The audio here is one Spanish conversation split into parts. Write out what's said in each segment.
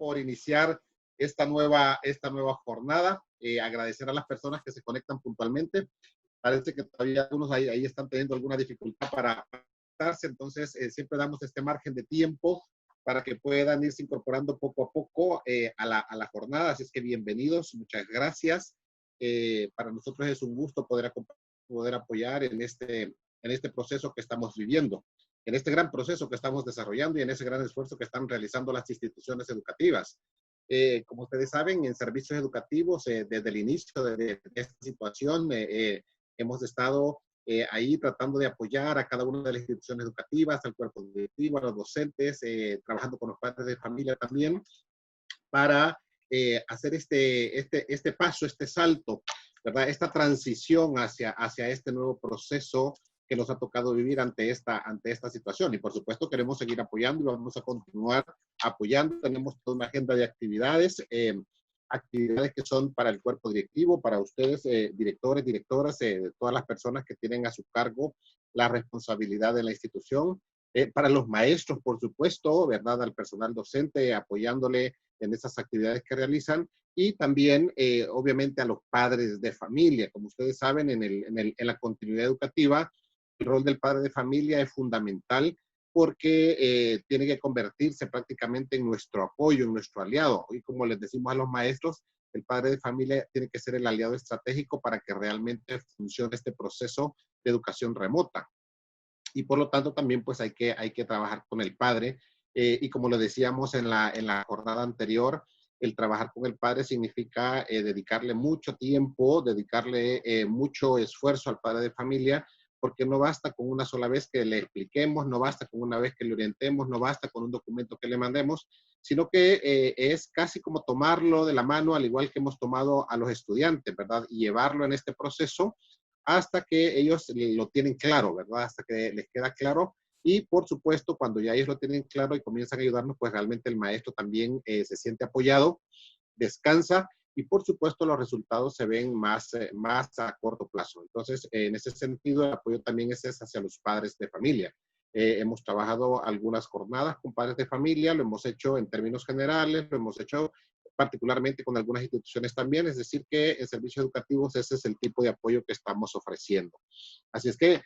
por iniciar esta nueva jornada. Agradecer a las personas que se conectan puntualmente. Parece que todavía algunos ahí están teniendo alguna dificultad para conectarse, entonces siempre damos este margen de tiempo para que puedan irse incorporando poco a poco a la jornada. Así es que bienvenidos, muchas gracias. Para nosotros es un gusto poder apoyar en este proceso que estamos viviendo, en este gran proceso que estamos desarrollando y en ese gran esfuerzo que están realizando las instituciones educativas. Como ustedes saben, en servicios educativos, desde el inicio de esta situación, hemos estado ahí tratando de apoyar a cada una de las instituciones educativas, al cuerpo directivo, a los docentes, trabajando con los padres de familia también, para hacer este paso, este salto, ¿verdad? Esta transición hacia este nuevo proceso que nos ha tocado vivir ante esta situación. Y por supuesto queremos seguir apoyando y vamos a continuar apoyando. Tenemos toda una agenda de actividades, actividades que son para el cuerpo directivo, para ustedes, directores, directoras, todas las personas que tienen a su cargo la responsabilidad de la institución, para los maestros, por supuesto, ¿verdad? Al personal docente, apoyándole en esas actividades que realizan, y también, obviamente, a los padres de familia. Como ustedes saben, en la continuidad educativa, el rol del padre de familia es fundamental porque tiene que convertirse prácticamente en nuestro apoyo, en nuestro aliado. Y como les decimos a los maestros, el padre de familia tiene que ser el aliado estratégico para que realmente funcione este proceso de educación remota. Y por lo tanto también pues hay que trabajar con el padre. Y como lo decíamos en la jornada anterior, el trabajar con el padre significa dedicarle mucho tiempo, dedicarle mucho esfuerzo al padre de familia, porque no basta con una sola vez que le expliquemos, no basta con una vez que le orientemos, no basta con un documento que le mandemos, sino que es casi como tomarlo de la mano, al igual que hemos tomado a los estudiantes, ¿verdad? Y llevarlo en este proceso hasta que ellos lo tienen claro, ¿verdad? Hasta que les queda claro. Y por supuesto, cuando ya ellos lo tienen claro y comienzan a ayudarnos, pues realmente el maestro también se siente apoyado, descansa y por supuesto los resultados se ven más a corto plazo. Entonces, en ese sentido, el apoyo también es hacia los padres de familia. Hemos trabajado algunas jornadas con padres de familia, lo hemos hecho en términos generales, lo hemos hecho particularmente con algunas instituciones también, es decir, que en servicios educativos ese es el tipo de apoyo que estamos ofreciendo. Así es que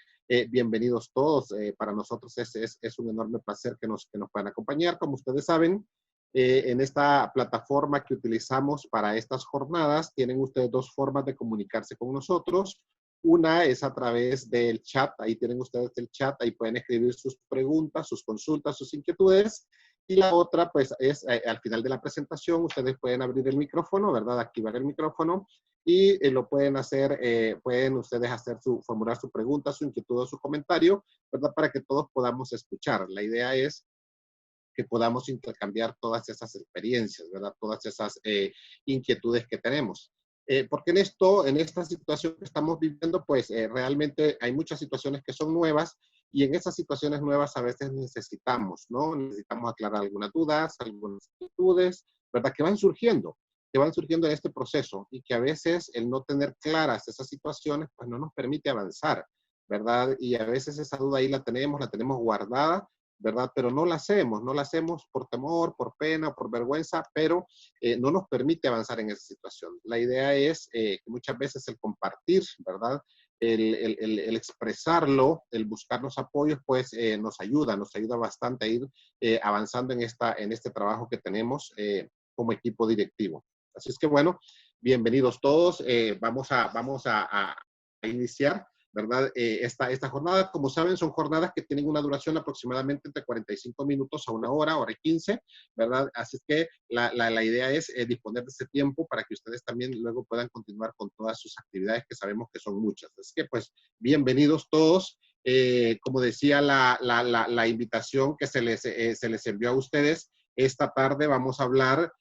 bienvenidos todos, para nosotros es un enorme placer que nos puedan acompañar. Como ustedes saben, en esta plataforma que utilizamos para estas jornadas, tienen ustedes dos formas de comunicarse con nosotros. Una es a través del chat, ahí tienen ustedes el chat, ahí pueden escribir sus preguntas, sus consultas, sus inquietudes. Y la otra, pues, es al final de la presentación, ustedes pueden abrir el micrófono, ¿verdad? Activar el micrófono y lo pueden hacer, pueden ustedes formular su pregunta, su inquietud o su comentario, ¿verdad? Para que todos podamos escuchar. La idea es que podamos intercambiar todas esas experiencias, ¿verdad? Todas esas inquietudes que tenemos. Porque en esta situación que estamos viviendo, pues realmente hay muchas situaciones que son nuevas y en esas situaciones nuevas a veces necesitamos, ¿no? Necesitamos aclarar algunas dudas, algunas inquietudes, ¿verdad? Que van surgiendo en este proceso y que a veces el no tener claras esas situaciones, pues no nos permite avanzar, ¿verdad? Y a veces esa duda ahí la tenemos guardada, ¿verdad? Pero no la hacemos por temor, por pena, por vergüenza, pero no nos permite avanzar en esa situación. La idea es que muchas veces el compartir, ¿verdad? El expresarlo, el buscar los apoyos, pues nos ayuda bastante a ir avanzando en este trabajo que tenemos como equipo directivo. Así es que bueno, bienvenidos todos. Vamos a iniciar, ¿verdad? Esta jornada, como saben, son jornadas que tienen una duración aproximadamente entre 45 minutos a una hora y 15, ¿verdad? Así es que la idea es disponer de ese tiempo para que ustedes también luego puedan continuar con todas sus actividades, que sabemos que son muchas. Así que, pues, bienvenidos todos. Como decía la invitación que se les envió a ustedes, esta tarde vamos a hablar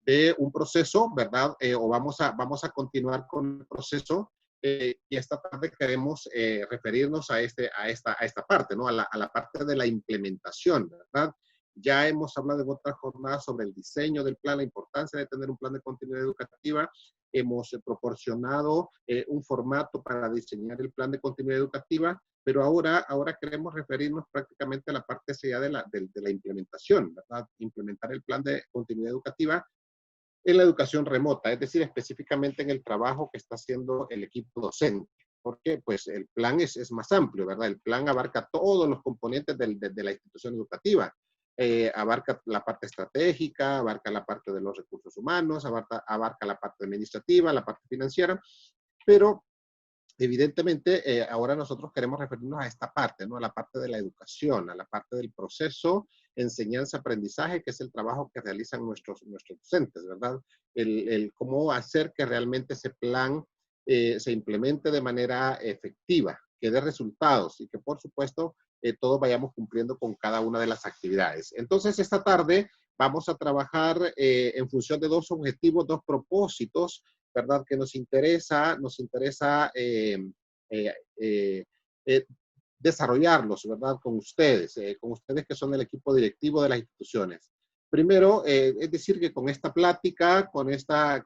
de un proceso, ¿verdad? O vamos a continuar con el proceso. Y esta tarde queremos referirnos a esta parte, ¿no? A la parte de la implementación, ¿verdad? Ya hemos hablado en otras jornadas sobre el diseño del plan, la importancia de tener un plan de continuidad educativa. Hemos proporcionado un formato para diseñar el plan de continuidad educativa, pero ahora queremos referirnos prácticamente a la parte ya de la implementación, ¿verdad? Implementar el plan de continuidad educativa en la educación remota, es decir, específicamente en el trabajo que está haciendo el equipo docente. Porque pues el plan es más amplio, ¿verdad? El plan abarca todos los componentes de la institución educativa. Abarca la parte estratégica, abarca la parte de los recursos humanos, abarca la parte administrativa, la parte financiera, pero evidentemente, ahora nosotros queremos referirnos a esta parte, ¿no? A la parte de la educación, a la parte del proceso, enseñanza-aprendizaje, que es el trabajo que realizan nuestros docentes, ¿verdad? El cómo hacer que realmente ese plan se implemente de manera efectiva, que dé resultados y que, por supuesto, todos vayamos cumpliendo con cada una de las actividades. Entonces, esta tarde vamos a trabajar en función de dos objetivos, dos propósitos, ¿verdad? Que nos interesa eh, eh, eh, desarrollarlos, ¿verdad? Con ustedes que son el equipo directivo de las instituciones. Primero, es decir, que con esta plática, con esta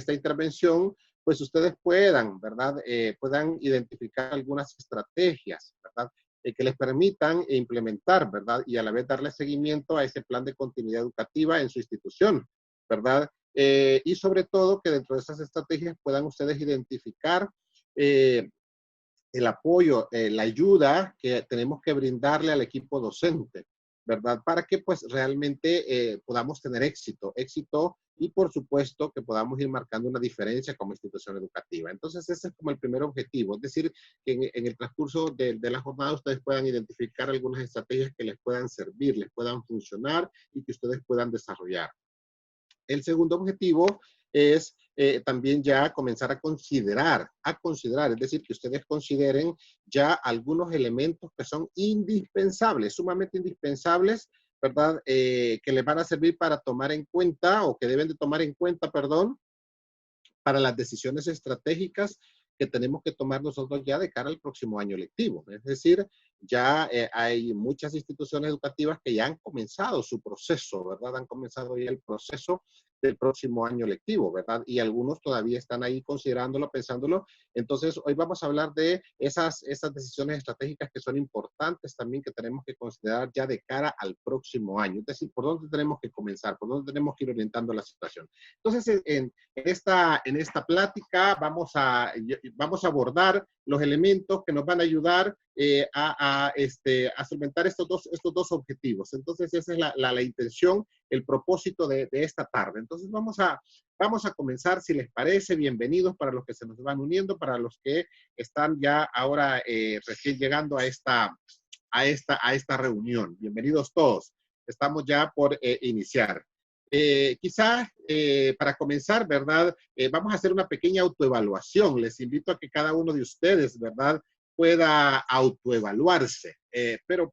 intervención, pues ustedes puedan, ¿verdad? Puedan identificar algunas estrategias, ¿verdad? Que les permitan implementar, ¿verdad? Y a la vez darle seguimiento a ese plan de continuidad educativa en su institución, ¿verdad? Y sobre todo que dentro de esas estrategias puedan ustedes identificar el apoyo, la ayuda que tenemos que brindarle al equipo docente, ¿verdad? Para que pues realmente podamos tener éxito y por supuesto que podamos ir marcando una diferencia como institución educativa. Entonces ese es como el primer objetivo, es decir, que en el transcurso de la jornada ustedes puedan identificar algunas estrategias que les puedan servir, les puedan funcionar y que ustedes puedan desarrollar. El segundo objetivo es también ya comenzar a considerar, es decir, que ustedes consideren ya algunos elementos que son indispensables, sumamente indispensables, ¿verdad? Que les van a servir para tomar en cuenta o que deben de tomar en cuenta, perdón, para las decisiones estratégicas que tenemos que tomar nosotros ya de cara al próximo año lectivo. Es decir, ya hay muchas instituciones educativas que ya han comenzado su proceso, ¿verdad? Han comenzado ya el proceso del próximo año lectivo, ¿verdad? Y algunos todavía están ahí considerándolo, pensándolo. Entonces, hoy vamos a hablar de esas decisiones estratégicas que son importantes también que tenemos que considerar ya de cara al próximo año. Es decir, por dónde tenemos que comenzar, por dónde tenemos que ir orientando la situación. Entonces, en esta plática vamos a abordar los elementos que nos van a ayudar a solventar estos dos objetivos. Entonces, esa es la intención, el propósito de esta tarde. Entonces, vamos a comenzar, si les parece. Bienvenidos para los que se nos van uniendo, para los que están ya ahora recién llegando a esta reunión. Bienvenidos todos. Estamos ya por iniciar. Quizás para comenzar, ¿verdad? Vamos a hacer una pequeña autoevaluación. Les invito a que cada uno de ustedes, ¿verdad? Pueda autoevaluarse. Pero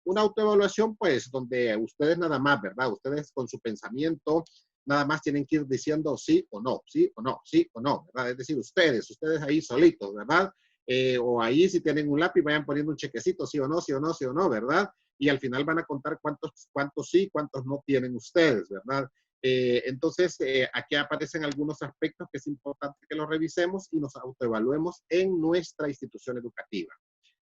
una autoevaluación, pues, donde ustedes nada más, ¿verdad? Ustedes con su pensamiento nada más tienen que ir diciendo sí o no, sí o no, sí o no, ¿verdad? Es decir, ustedes ahí solitos, ¿verdad? O ahí si tienen un lápiz vayan poniendo un chequecito, sí o no, sí o no, sí o no, ¿verdad? Y al final van a contar cuántos sí, cuántos no tienen ustedes, ¿verdad? Entonces, aquí aparecen algunos aspectos que es importante que los revisemos y nos autoevaluemos en nuestra institución educativa.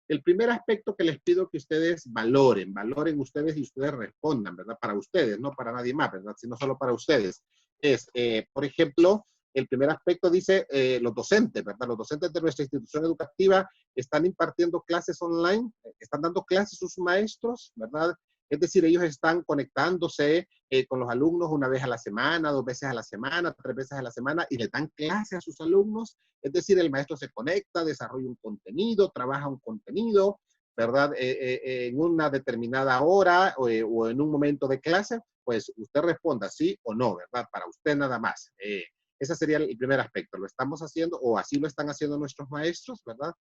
El primer aspecto que les pido que ustedes valoren ustedes y ustedes respondan, ¿verdad? Para ustedes, no para nadie más, ¿verdad? Sino solo para ustedes. Es, por ejemplo, el primer aspecto dice los docentes, ¿verdad? Los docentes de nuestra institución educativa están impartiendo clases online, están dando clases sus maestros, ¿verdad? Es decir, ellos están conectándose con los alumnos una vez a la semana, 2 veces a la semana, 3 veces a la semana y le dan clases a sus alumnos. Es decir, el maestro se conecta, desarrolla un contenido, trabaja un contenido, ¿verdad? En una determinada hora o en un momento de clase, pues usted responda sí o no, ¿verdad? Para usted nada más. Ese sería el primer aspecto. Lo estamos haciendo o así lo están haciendo nuestros maestros, ¿verdad?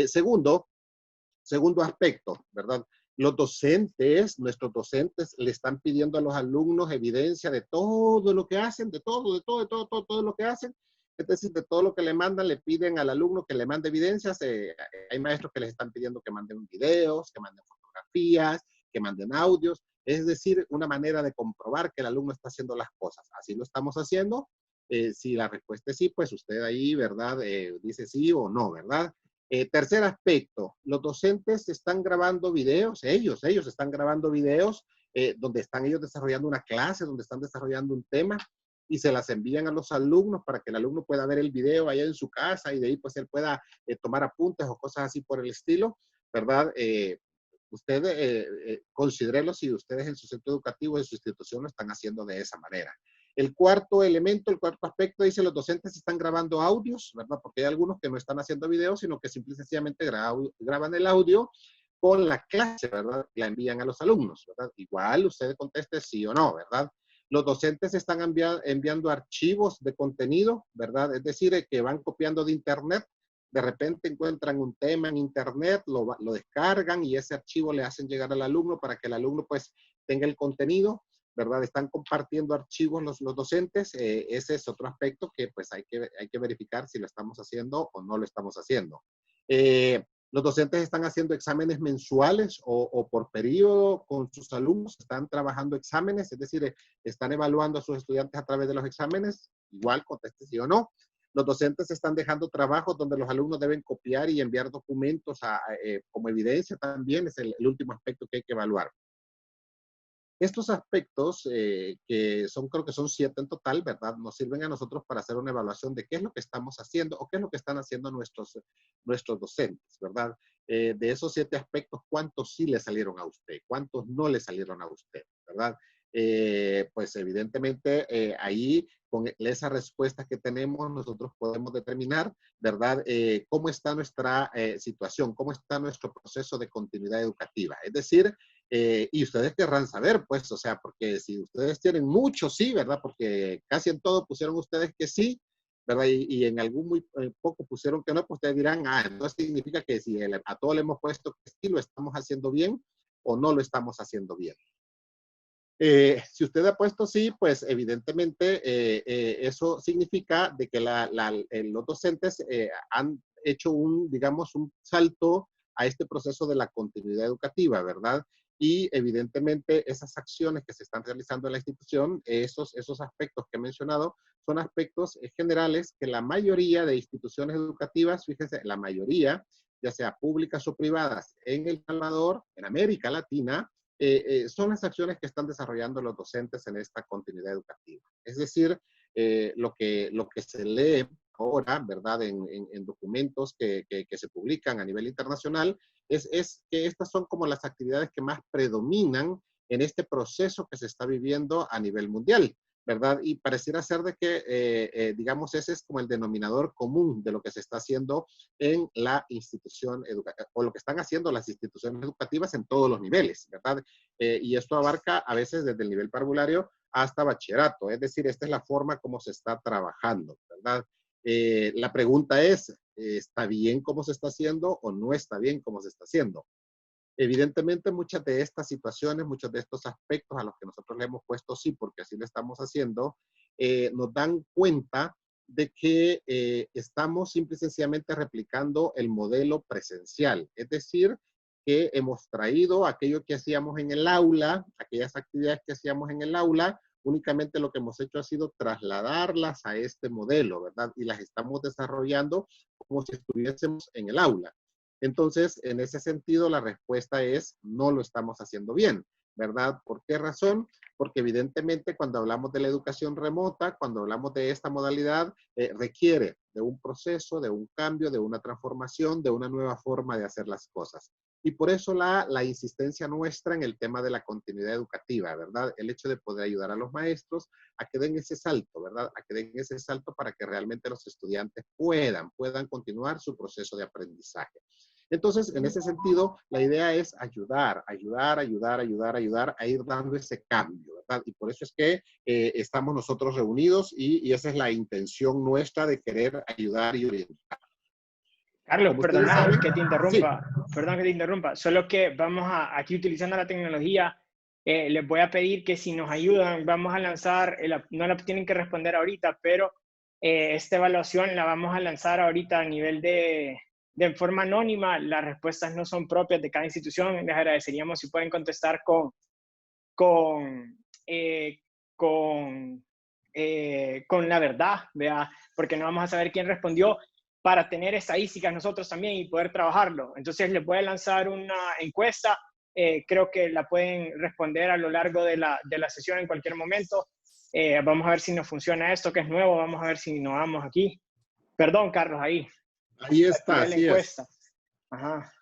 Segundo aspecto, ¿verdad? Nuestros docentes le están pidiendo a los alumnos evidencia de todo lo que hacen, de todo lo que hacen. Es decir, de todo lo que le mandan, le piden al alumno que le mande evidencias. Hay maestros que les están pidiendo que manden videos, que manden fotografías, que manden audios. Es decir, una manera de comprobar que el alumno está haciendo las cosas. Así lo estamos haciendo. Si la respuesta es sí, pues usted ahí, ¿verdad? Dice sí o no, ¿verdad? Tercer aspecto, los docentes están grabando videos, ellos están grabando videos donde están ellos desarrollando una clase, donde están desarrollando un tema y se las envían a los alumnos para que el alumno pueda ver el video allá en su casa y de ahí pues él pueda tomar apuntes o cosas así por el estilo, ¿verdad? Usted considérelo si ustedes en su centro educativo, en su institución lo están haciendo de esa manera. El cuarto elemento, el cuarto aspecto, dice los docentes están grabando audios, ¿verdad? Porque hay algunos que no están haciendo videos, sino que simple y sencillamente graban el audio con la clase, ¿verdad? La envían a los alumnos, ¿verdad? Igual usted conteste sí o no, ¿verdad? Los docentes están enviando archivos de contenido, ¿verdad? Es decir, que van copiando de internet. De repente encuentran un tema en internet, lo descargan y ese archivo le hacen llegar al alumno para que el alumno pues tenga el contenido, ¿verdad? Están compartiendo archivos los docentes. Ese es otro aspecto que pues hay que verificar si lo estamos haciendo o no lo estamos haciendo. Los docentes están haciendo exámenes mensuales o por periodo con sus alumnos, están trabajando exámenes, es decir, están evaluando a sus estudiantes a través de los exámenes, igual conteste sí o no. Los docentes están dejando trabajos donde los alumnos deben copiar y enviar documentos como evidencia también, es el último aspecto que hay que evaluar. Estos aspectos, que son, creo que son 7 en total, ¿verdad? Nos sirven a nosotros para hacer una evaluación de qué es lo que estamos haciendo o qué es lo que están haciendo nuestros docentes, ¿verdad? De esos 7 aspectos, ¿cuántos sí le salieron a usted? ¿Cuántos no le salieron a usted? ¿Verdad? Pues evidentemente ahí con esas respuestas que tenemos nosotros podemos determinar, ¿verdad? Cómo está nuestra situación, cómo está nuestro proceso de continuidad educativa. Es decir, y ustedes querrán saber, pues, o sea, porque si ustedes tienen mucho sí, ¿verdad? Porque casi en todo pusieron ustedes que sí, ¿verdad? Y en algún muy poco pusieron que no, pues ustedes dirán, entonces significa que si a todo le hemos puesto que sí, lo estamos haciendo bien o no lo estamos haciendo bien. Si usted ha puesto sí, pues evidentemente eso significa de que los docentes han hecho digamos, un salto a este proceso de la continuidad educativa, ¿verdad? Y evidentemente esas acciones que se están realizando en la institución, esos aspectos que he mencionado, son aspectos generales que la mayoría de instituciones educativas, fíjense, la mayoría, ya sea públicas o privadas, en El Salvador, en América Latina, son las acciones que están desarrollando los docentes en esta continuidad educativa. Es decir, lo que se lee ahora, ¿verdad? En documentos que se publican a nivel internacional, es que estas son como las actividades que más predominan en este proceso que se está viviendo a nivel mundial, ¿verdad? Y pareciera ser de que, digamos, ese es como el denominador común de lo que se está haciendo en la institución educativa, o lo que están haciendo las instituciones educativas en todos los niveles, ¿verdad? Y esto abarca a veces desde el nivel parvulario hasta bachillerato, es decir, esta es la forma como se está trabajando, ¿verdad? La pregunta es, ¿está bien cómo se está haciendo o no está bien cómo se está haciendo? Evidentemente, muchas de estas situaciones, muchos de estos aspectos a los que nosotros le hemos puesto sí, porque así lo estamos haciendo, nos dan cuenta de que estamos simple y sencillamente replicando el modelo presencial. Es decir, que hemos traído aquello que hacíamos en el aula, aquellas actividades que hacíamos en el aula, únicamente lo que hemos hecho ha sido trasladarlas a este modelo, ¿verdad? Y las estamos desarrollando como si estuviésemos en el aula. Entonces, en ese sentido, la respuesta es no lo estamos haciendo bien, ¿verdad? ¿Por qué razón? Porque evidentemente cuando hablamos de la educación remota, cuando hablamos de esta modalidad, requiere de un proceso, de un cambio, de una transformación, de una nueva forma de hacer las cosas. Y por eso la insistencia nuestra en el tema de la continuidad educativa, ¿verdad? El hecho de poder ayudar a los maestros a que den ese salto, ¿verdad? A que den ese salto para que realmente los estudiantes puedan continuar su proceso de aprendizaje. Entonces, en ese sentido, la idea es ayudar a ir dando ese cambio, ¿verdad? Y por eso es que estamos nosotros reunidos y esa es la intención nuestra de querer ayudar y orientar. Carlos, Como ustedes perdona saben, que te sí. interrumpa, perdón que te interrumpa, solo que aquí utilizando la tecnología, les voy a pedir que si nos ayudan, vamos a lanzar, no la tienen que responder ahorita, pero esta evaluación la vamos a lanzar ahorita a nivel de forma anónima. Las respuestas no son propias de cada institución. Les agradeceríamos si pueden contestar con la verdad, ¿vea? Porque no vamos a saber quién respondió, para tener estadísticas nosotros también y poder trabajarlo. Entonces les voy a lanzar una encuesta, creo que la pueden responder a lo largo de la sesión en cualquier momento. Vamos a ver si nos funciona esto, que es nuevo, vamos a ver si innovamos aquí. Perdón, Carlos, ahí. Ahí está, Activé la así es. encuesta. Ajá.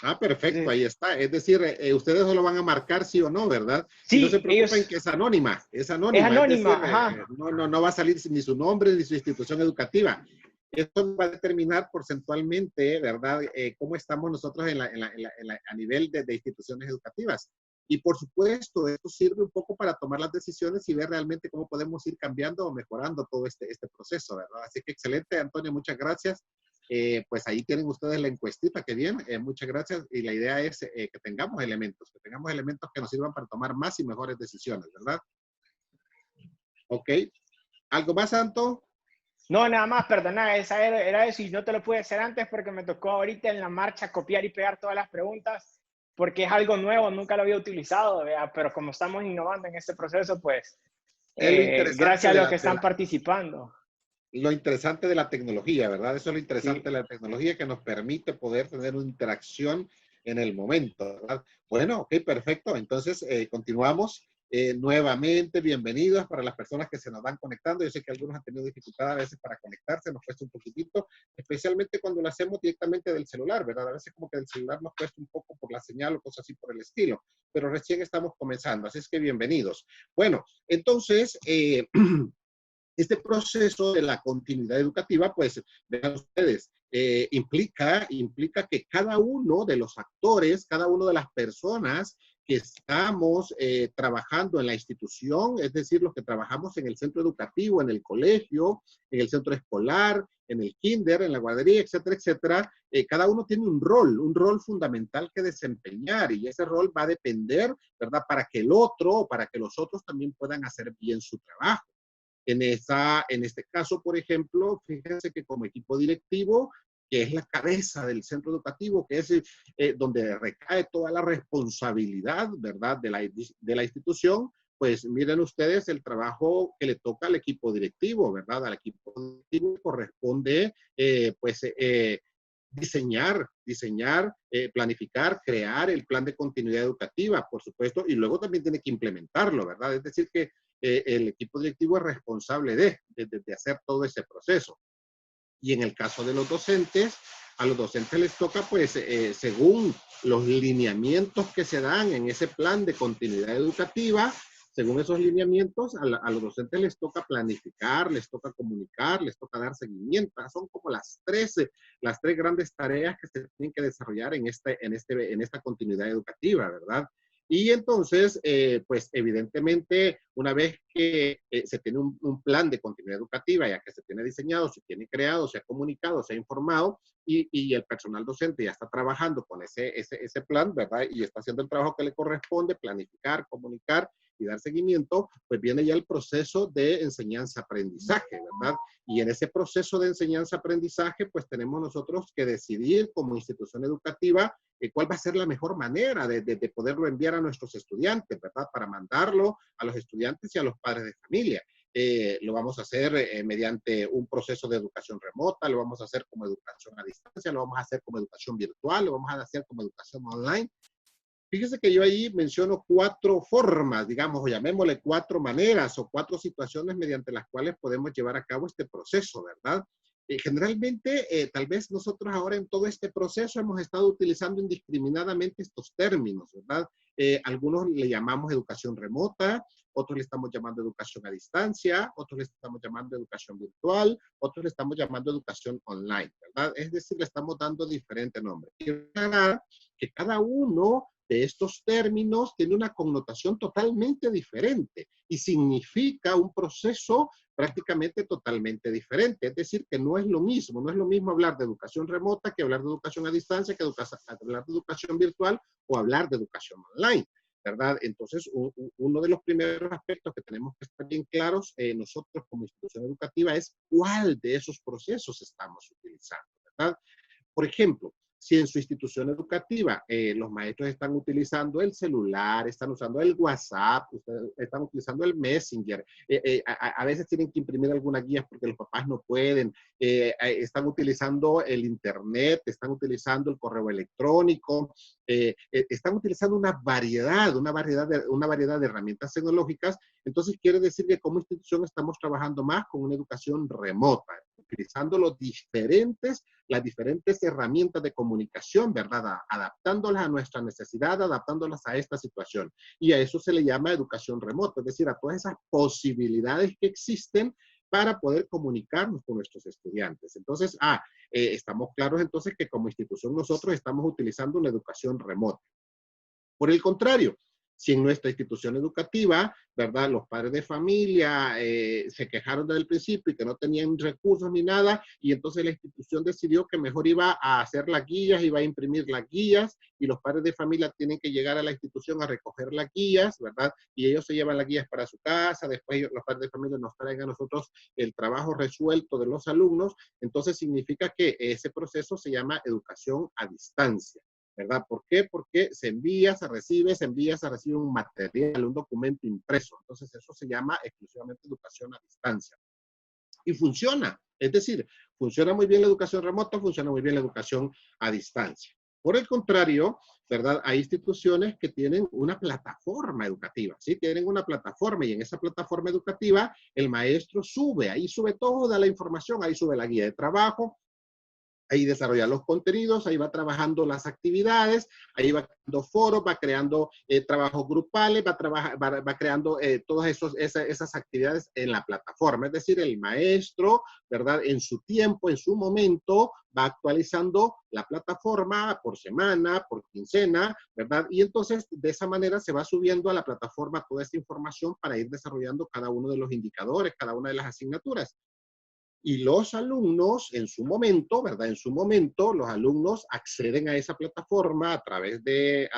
Ah, perfecto, Sí, ahí está. Es decir, ustedes solo van a marcar sí o no, ¿verdad? Y no se sí, preocupen ellos, que es anónima, es es decir, anónima, ajá. no va a salir ni su nombre ni su institución educativa. Esto va a determinar porcentualmente, ¿verdad?, cómo estamos nosotros a nivel de instituciones educativas. Y por supuesto, esto sirve un poco para tomar las decisiones y ver realmente cómo podemos ir cambiando o mejorando todo este proceso, ¿verdad? Así que excelente, Antonio, muchas gracias. Pues ahí tienen ustedes la encuestita, que bien, muchas gracias. Y la idea es que tengamos elementos que nos sirvan para tomar más y mejores decisiones, ¿verdad? Ok. ¿Algo más, Anto? No, nada más, perdona, esa era eso y no te lo pude hacer antes porque me tocó ahorita en la marcha copiar y pegar todas las preguntas porque es algo nuevo, nunca lo había utilizado, ¿verdad? Pero como estamos innovando en este proceso, pues Es lo interesante gracias a de los que están participando. lo interesante de la tecnología, ¿verdad? Eso es lo interesante Sí. de la tecnología que nos permite poder tener una interacción en el momento, ¿verdad? Bueno, ok, perfecto. Entonces, continuamos. Nuevamente, bienvenidos para las personas que se nos van conectando. Yo sé que algunos han tenido dificultad a veces para conectarse, nos cuesta un poquitito, especialmente cuando lo hacemos directamente del celular, ¿verdad? A veces como que del celular nos cuesta un poco por la señal o cosas así por el estilo, pero recién estamos comenzando, así es que bienvenidos. Bueno, entonces, este proceso de la continuidad educativa, pues, vean ustedes, implica que cada uno de los actores, cada una de las personas que estamos trabajando en la institución, es decir, los que trabajamos en el centro educativo, en el colegio, en el centro escolar, en el kinder, en la guardería, etcétera, etcétera, cada uno tiene un rol fundamental que desempeñar y ese rol va a depender, ¿verdad?, para que el otro, para que los otros también puedan hacer bien su trabajo. En este caso, por ejemplo, fíjense que como equipo directivo, que es la cabeza del centro educativo, que es donde recae toda la responsabilidad, ¿verdad?, de la institución, pues miren ustedes el trabajo que le toca al equipo directivo, ¿verdad? Al equipo directivo corresponde, diseñar, planificar, crear el plan de continuidad educativa, por supuesto, y luego también tiene que implementarlo, ¿verdad? Es decir, que el equipo directivo es responsable de hacer todo ese proceso. Y en el caso de los docentes, a los docentes les toca, pues, según los lineamientos que se dan en ese plan de continuidad educativa, según esos lineamientos, a los docentes les toca planificar, les toca comunicar, les toca dar seguimiento. Son como las tres grandes tareas que se tienen que desarrollar en esta continuidad educativa, ¿verdad? Y entonces, pues evidentemente, una vez que se tiene un plan de continuidad educativa, ya que se tiene diseñado, se tiene creado, se ha comunicado, se ha informado, y el personal docente ya está trabajando con ese plan, ¿verdad? Y está haciendo el trabajo que le corresponde, planificar, comunicar y dar seguimiento, pues viene ya el proceso de enseñanza-aprendizaje, ¿verdad? Y en ese proceso de enseñanza-aprendizaje, pues tenemos nosotros que decidir como institución educativa cuál va a ser la mejor manera de poderlo enviar a nuestros estudiantes, ¿verdad? Para mandarlo a los estudiantes y a los padres de familia. Lo vamos a hacer mediante un proceso de educación remota, lo vamos a hacer como educación a distancia, lo vamos a hacer como educación virtual, lo vamos a hacer como educación online. Fíjese que yo ahí menciono 4 formas, digamos, o llamémosle 4 maneras o 4 situaciones mediante las cuales podemos llevar a cabo este proceso, ¿verdad? Generalmente, tal vez nosotros ahora en todo este proceso hemos estado utilizando indiscriminadamente estos términos, ¿verdad? Algunos le llamamos educación remota, otros le estamos llamando educación a distancia, otros le estamos llamando educación virtual, otros le estamos llamando educación online, ¿verdad? Es decir, le estamos dando diferentes nombres. Quiero aclarar que cada uno de estos términos tiene una connotación totalmente diferente y significa un proceso prácticamente totalmente diferente. Es decir, que no es lo mismo hablar de educación remota que hablar de educación a distancia, que hablar de educación virtual o hablar de educación online, ¿verdad? Entonces, uno de los primeros aspectos que tenemos que estar bien claros nosotros como institución educativa es cuál de esos procesos estamos utilizando, ¿verdad? Por ejemplo, Si en su institución educativa los maestros están utilizando el celular, están usando el WhatsApp, están utilizando el Messenger, a veces tienen que imprimir algunas guías porque los papás no pueden, están utilizando el Internet, están utilizando el correo electrónico, están utilizando una variedad de herramientas tecnológicas. Entonces quiere decir que como institución estamos trabajando más con una educación remota, utilizando las diferentes herramientas de comunicación, ¿verdad? Adaptándolas a nuestra necesidad, adaptándolas a esta situación. Y a eso se le llama educación remota, es decir, a todas esas posibilidades que existen para poder comunicarnos con nuestros estudiantes. Entonces, estamos claros entonces que como institución nosotros estamos utilizando una educación remota. Por el contrario, si en nuestra institución educativa, ¿verdad? Los padres de familia se quejaron desde el principio y que no tenían recursos ni nada, y entonces la institución decidió que mejor iba a hacer las guías, iba a imprimir las guías, y los padres de familia tienen que llegar a la institución a recoger las guías, ¿verdad? Y ellos se llevan las guías para su casa, después los padres de familia nos traen a nosotros el trabajo resuelto de los alumnos, entonces significa que ese proceso se llama educación a distancia. ¿Verdad? ¿Por qué? Porque se envía, se recibe un material, un documento impreso. Entonces eso se llama exclusivamente educación a distancia. Y funciona. Es decir, funciona muy bien la educación remota, funciona muy bien la educación a distancia. Por el contrario, ¿verdad? Hay instituciones que tienen una plataforma educativa, ¿sí? Tienen una plataforma y en esa plataforma educativa el maestro ahí sube toda la información, ahí sube la guía de trabajo, ahí desarrolla los contenidos, ahí va trabajando las actividades, ahí va creando foros, va creando trabajos grupales, va creando todas esas actividades en la plataforma. Es decir, el maestro, ¿verdad? En su tiempo, en su momento, va actualizando la plataforma por semana, por quincena, ¿verdad? Y entonces, de esa manera se va subiendo a la plataforma toda esta información para ir desarrollando cada uno de los indicadores, cada una de las asignaturas. Y los alumnos, en su momento, ¿verdad? En su momento, los alumnos acceden a esa plataforma a través del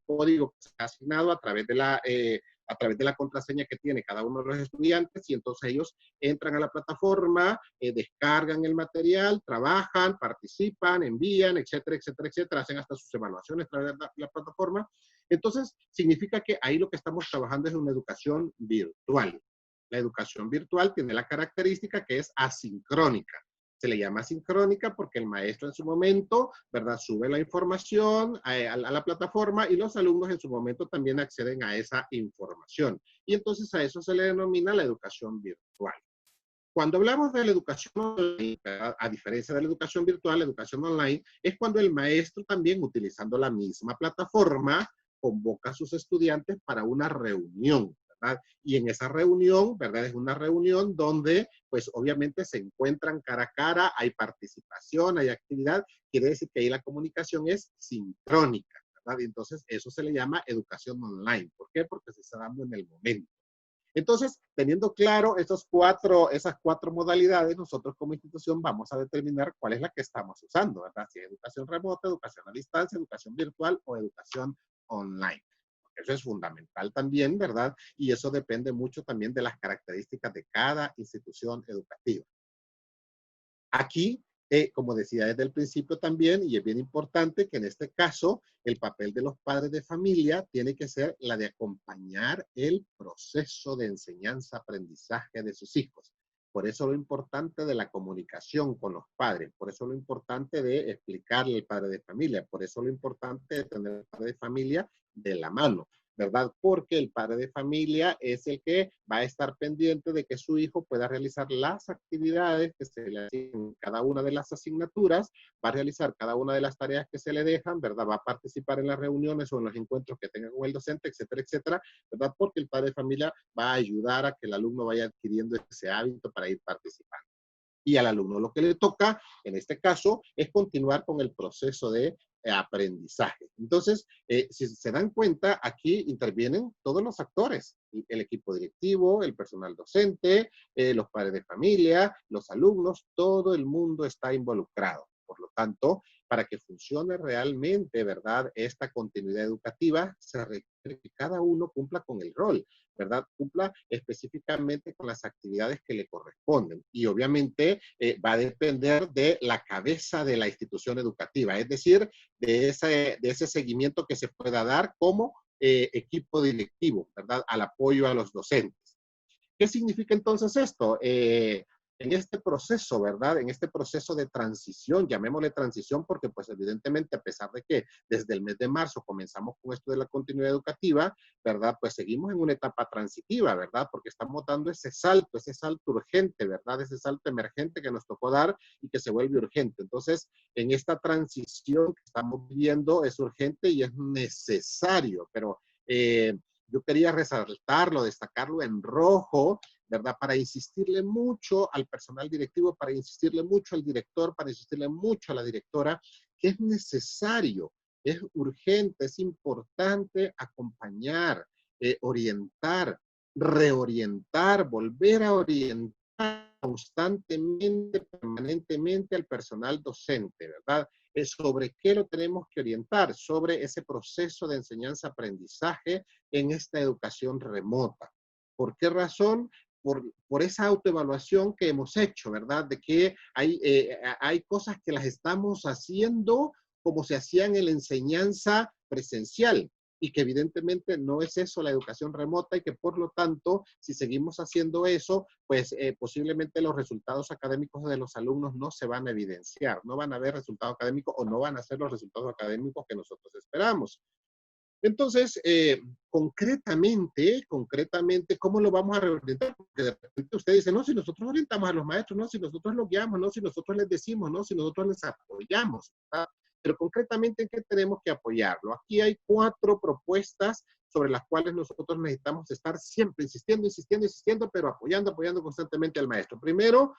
código que se ha asignado, a través de la contraseña que tiene cada uno de los estudiantes, y entonces ellos entran a la plataforma, descargan el material, trabajan, participan, envían, etcétera, etcétera, etcétera, hacen hasta sus evaluaciones a través de la plataforma. Entonces, significa que ahí lo que estamos trabajando es una educación virtual. La educación virtual tiene la característica que es asincrónica. Se le llama asincrónica porque el maestro en su momento, ¿verdad? Sube la información a la plataforma y los alumnos en su momento también acceden a esa información. Y entonces a eso se le denomina la educación virtual. Cuando hablamos de la educación online, a diferencia de la educación virtual, la educación online es cuando el maestro también, utilizando la misma plataforma, convoca a sus estudiantes para una reunión, ¿verdad? Y en esa reunión, ¿verdad? Es una reunión donde, pues obviamente se encuentran cara a cara, hay participación, hay actividad, quiere decir que ahí la comunicación es sincrónica, ¿verdad? Y entonces eso se le llama educación online. ¿Por qué? Porque se está dando en el momento. Entonces, teniendo claro esas cuatro modalidades, nosotros como institución vamos a determinar cuál es la que estamos usando, ¿verdad? Si es educación remota, educación a distancia, educación virtual o educación online. Eso es fundamental también, ¿verdad? Y eso depende mucho también de las características de cada institución educativa. Aquí, como decía desde el principio también, y es bien importante que en este caso el papel de los padres de familia tiene que ser la de acompañar el proceso de enseñanza-aprendizaje de sus hijos. Por eso lo importante de la comunicación con los padres, por eso lo importante de explicarle al padre de familia, por eso lo importante de tener al padre de familia de la mano, ¿verdad? Porque el padre de familia es el que va a estar pendiente de que su hijo pueda realizar las actividades que se le asignan cada una de las asignaturas, va a realizar cada una de las tareas que se le dejan, ¿verdad? Va a participar en las reuniones o en los encuentros que tenga con el docente, etcétera, etcétera, ¿verdad? Porque el padre de familia va a ayudar a que el alumno vaya adquiriendo ese hábito para ir participando. Y al alumno lo que le toca, en este caso, es continuar con el proceso de aprendizaje. Entonces, si se dan cuenta, aquí intervienen todos los actores, el equipo directivo, el personal docente, los padres de familia, los alumnos, todo el mundo está involucrado. Por lo tanto, para que funcione realmente, ¿verdad? Esta continuidad educativa, se requiere que cada uno cumpla con el rol. ¿verdad? Cumpla específicamente con las actividades que le corresponden. Y obviamente va a depender de la cabeza de la institución educativa, es decir, de ese seguimiento que se pueda dar como equipo directivo, ¿verdad? Al apoyo a los docentes. ¿Qué significa entonces esto? En este proceso, ¿verdad? En este proceso de transición, llamémosle transición porque pues evidentemente a pesar de que desde el mes de marzo comenzamos con esto de la continuidad educativa, ¿verdad? Pues seguimos en una etapa transitiva, ¿verdad? Porque estamos dando ese salto urgente, ¿verdad? Ese salto emergente que nos tocó dar y que se vuelve urgente. Entonces, en esta transición que estamos viviendo es urgente y es necesario, pero yo quería resaltarlo, destacarlo en rojo, ¿verdad? Para insistirle mucho al personal directivo, para insistirle mucho al director, para insistirle mucho a la directora, que es necesario, es urgente, es importante acompañar, orientar, reorientar, volver a orientar constantemente, permanentemente al personal docente, ¿verdad? Sobre qué lo tenemos que orientar, sobre ese proceso de enseñanza-aprendizaje en esta educación remota. ¿Por qué razón? Por esa autoevaluación que hemos hecho, ¿verdad? De que hay cosas que las estamos haciendo como se hacían en la enseñanza presencial y que evidentemente no es eso la educación remota y que por lo tanto, si seguimos haciendo eso, pues posiblemente los resultados académicos de los alumnos no se van a evidenciar, no van a haber resultados académicos o no van a ser los resultados académicos que nosotros esperamos. Entonces, concretamente, ¿cómo lo vamos a reorientar? Porque de repente usted dice, no, si nosotros orientamos a los maestros, no, si nosotros los guiamos, no, si nosotros les decimos, no, si nosotros les apoyamos, ¿verdad? Pero concretamente, ¿en qué tenemos que apoyarlo? Aquí hay 4 propuestas sobre las cuales nosotros necesitamos estar siempre insistiendo, insistiendo, insistiendo, pero apoyando, apoyando constantemente al maestro. Primero,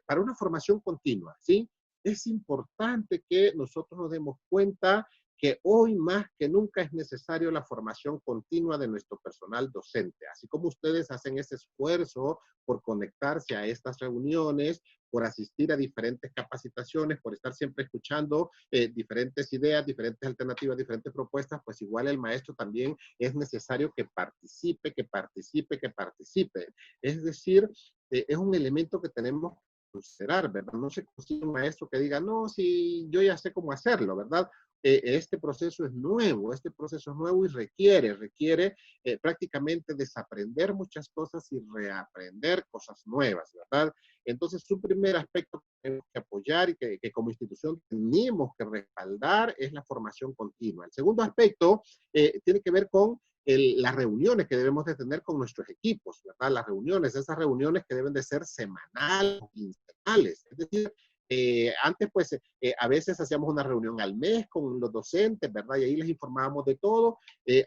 para una formación continua, ¿sí? Es importante que nosotros nos demos cuenta que hoy más que nunca es necesario la formación continua de nuestro personal docente. Así como ustedes hacen ese esfuerzo por conectarse a estas reuniones, por asistir a diferentes capacitaciones, por estar siempre escuchando diferentes ideas, diferentes alternativas, diferentes propuestas, pues igual el maestro también es necesario que participe, que participe, que participe. Es decir, es un elemento que tenemos que considerar, ¿verdad? No se consigue un maestro que diga, no, si yo ya sé cómo hacerlo, ¿verdad? Este proceso es nuevo y requiere prácticamente desaprender muchas cosas y reaprender cosas nuevas, ¿verdad? Entonces, un primer aspecto que tenemos que apoyar y que como institución tenemos que respaldar es la formación continua. El segundo aspecto tiene que ver con las reuniones que debemos de tener con nuestros equipos, ¿verdad? Las reuniones, esas reuniones que deben de ser semanales, quincenales, es decir, antes, pues, a veces hacíamos una reunión al mes con los docentes, ¿verdad? Y ahí les informábamos de todo.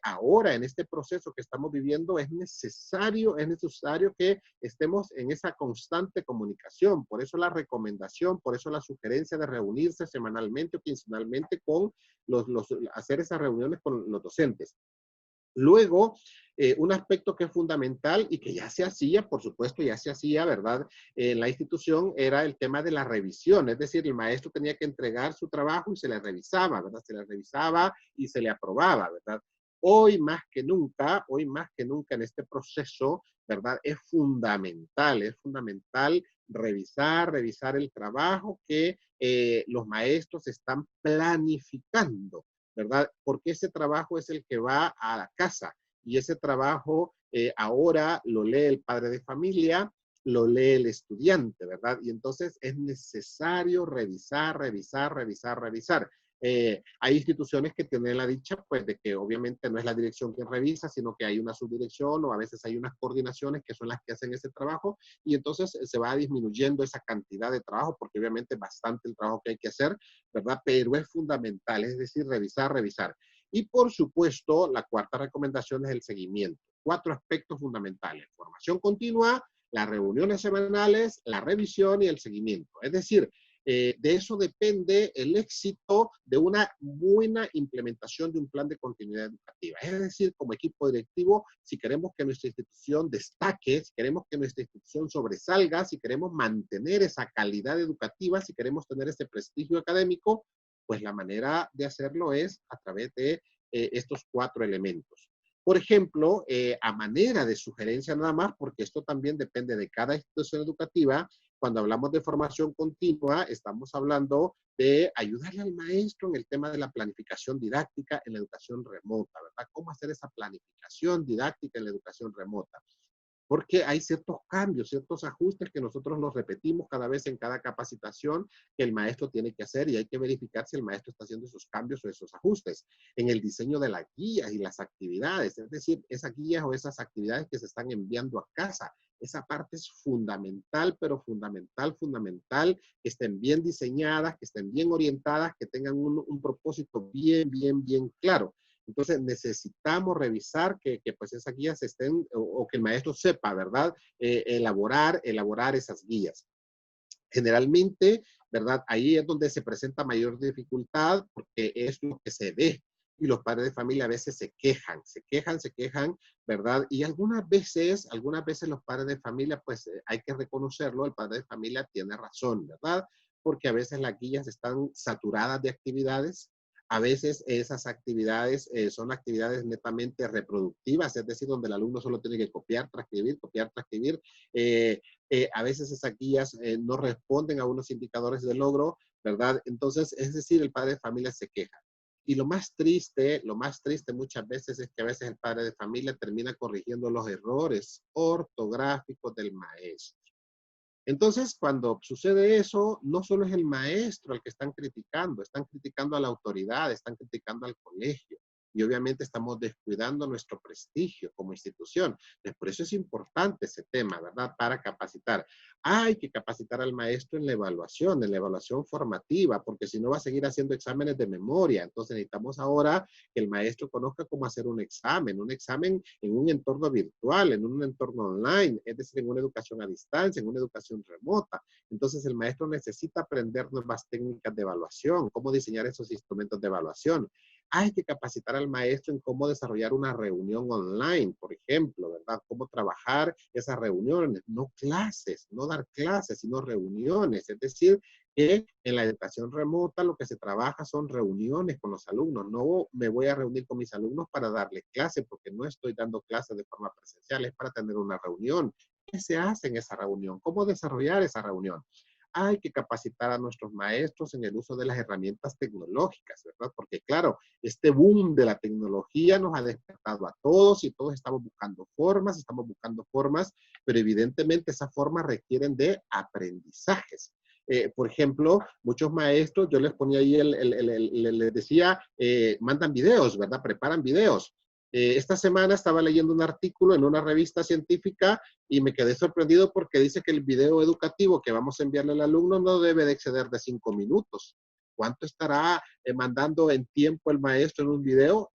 Ahora, en este proceso que estamos viviendo, es necesario que estemos en esa constante comunicación. Por eso la recomendación, por eso la sugerencia de reunirse semanalmente o quincenalmente con hacer esas reuniones con los docentes. Luego, un aspecto que es fundamental y que ya se hacía, por supuesto, ya se hacía, ¿verdad? En la institución era el tema de la revisión, es decir, el maestro tenía que entregar su trabajo y se le revisaba, ¿verdad? Se le revisaba y se le aprobaba, ¿verdad? Hoy más que nunca en este proceso, ¿verdad? Es fundamental revisar el trabajo que los maestros están planificando, ¿verdad? Porque ese trabajo es el que va a la casa y ese trabajo ahora lo lee el padre de familia, lo lee el estudiante, ¿verdad? Y entonces es necesario revisar. Hay instituciones que tienen la dicha, pues, de que obviamente no es la dirección quien revisa, sino que hay una subdirección o a veces hay unas coordinaciones que son las que hacen ese trabajo y entonces se va disminuyendo esa cantidad de trabajo porque obviamente es bastante el trabajo que hay que hacer, ¿verdad? Pero es fundamental, es decir, revisar. Y por supuesto, la cuarta recomendación es el seguimiento. 4 aspectos fundamentales: formación continua, las reuniones semanales, la revisión y el seguimiento. Es decir, de eso depende el éxito de una buena implementación de un plan de continuidad educativa. Es decir, como equipo directivo, si queremos que nuestra institución destaque, si queremos que nuestra institución sobresalga, si queremos mantener esa calidad educativa, si queremos tener ese prestigio académico, pues la manera de hacerlo es a través de estos 4 elementos. Por ejemplo, a manera de sugerencia nada más, porque esto también depende de cada institución educativa, cuando hablamos de formación continua, estamos hablando de ayudarle al maestro en el tema de la planificación didáctica en la educación remota, ¿verdad? ¿Cómo hacer esa planificación didáctica en la educación remota? Porque hay ciertos cambios, ciertos ajustes que nosotros los repetimos cada vez en cada capacitación que el maestro tiene que hacer y hay que verificar si el maestro está haciendo esos cambios o esos ajustes en el diseño de las guías y las actividades, es decir, esas guías o esas actividades que se están enviando a casa. Esa parte es fundamental, pero fundamental, fundamental, que estén bien diseñadas, que estén bien orientadas, que tengan un propósito bien, bien, bien claro. Entonces necesitamos revisar que pues esas guías estén, o que el maestro sepa, ¿verdad? Elaborar esas guías. Generalmente, ¿verdad? Ahí es donde se presenta mayor dificultad porque es lo que se ve. Y los padres de familia a veces se quejan, ¿verdad? Y algunas veces los padres de familia, pues hay que reconocerlo, el padre de familia tiene razón, ¿verdad? Porque a veces las guías están saturadas de actividades, a veces esas actividades son actividades netamente reproductivas, es decir, donde el alumno solo tiene que copiar, transcribir. A veces esas guías no responden a unos indicadores de logro, ¿verdad? Entonces, es decir, el padre de familia se queja. Y lo más triste muchas veces es que a veces el padre de familia termina corrigiendo los errores ortográficos del maestro. Entonces, cuando sucede eso, no solo es el maestro al que están criticando a la autoridad, están criticando al colegio. Y obviamente estamos descuidando nuestro prestigio como institución. Por eso es importante ese tema, ¿verdad? Para capacitar. Hay que capacitar al maestro en la evaluación formativa, porque si no va a seguir haciendo exámenes de memoria. Entonces necesitamos ahora que el maestro conozca cómo hacer un examen en un entorno virtual, en un entorno online, es decir, en una educación a distancia, en una educación remota. Entonces el maestro necesita aprender nuevas técnicas de evaluación, cómo diseñar esos instrumentos de evaluación. Hay que capacitar al maestro en cómo desarrollar una reunión online, por ejemplo, ¿verdad? Cómo trabajar esas reuniones, no clases, no dar clases, sino reuniones. Es decir, que en la educación remota lo que se trabaja son reuniones con los alumnos. No me voy a reunir con mis alumnos para darles clase, porque no estoy dando clases de forma presencial, es para tener una reunión. ¿Qué se hace en esa reunión? ¿Cómo desarrollar esa reunión? Hay que capacitar a nuestros maestros en el uso de las herramientas tecnológicas, ¿verdad? Porque claro, este boom de la tecnología nos ha despertado a todos y todos estamos buscando formas, pero evidentemente esas formas requieren de aprendizajes. Por ejemplo, muchos maestros, yo les ponía ahí, les decía, mandan videos, ¿verdad? Preparan videos. Esta semana estaba leyendo un artículo en una revista científica y me quedé sorprendido porque dice que el video educativo que vamos a enviarle al alumno no debe de exceder de 5 minutos. ¿Cuánto estará mandando en tiempo el maestro en un video?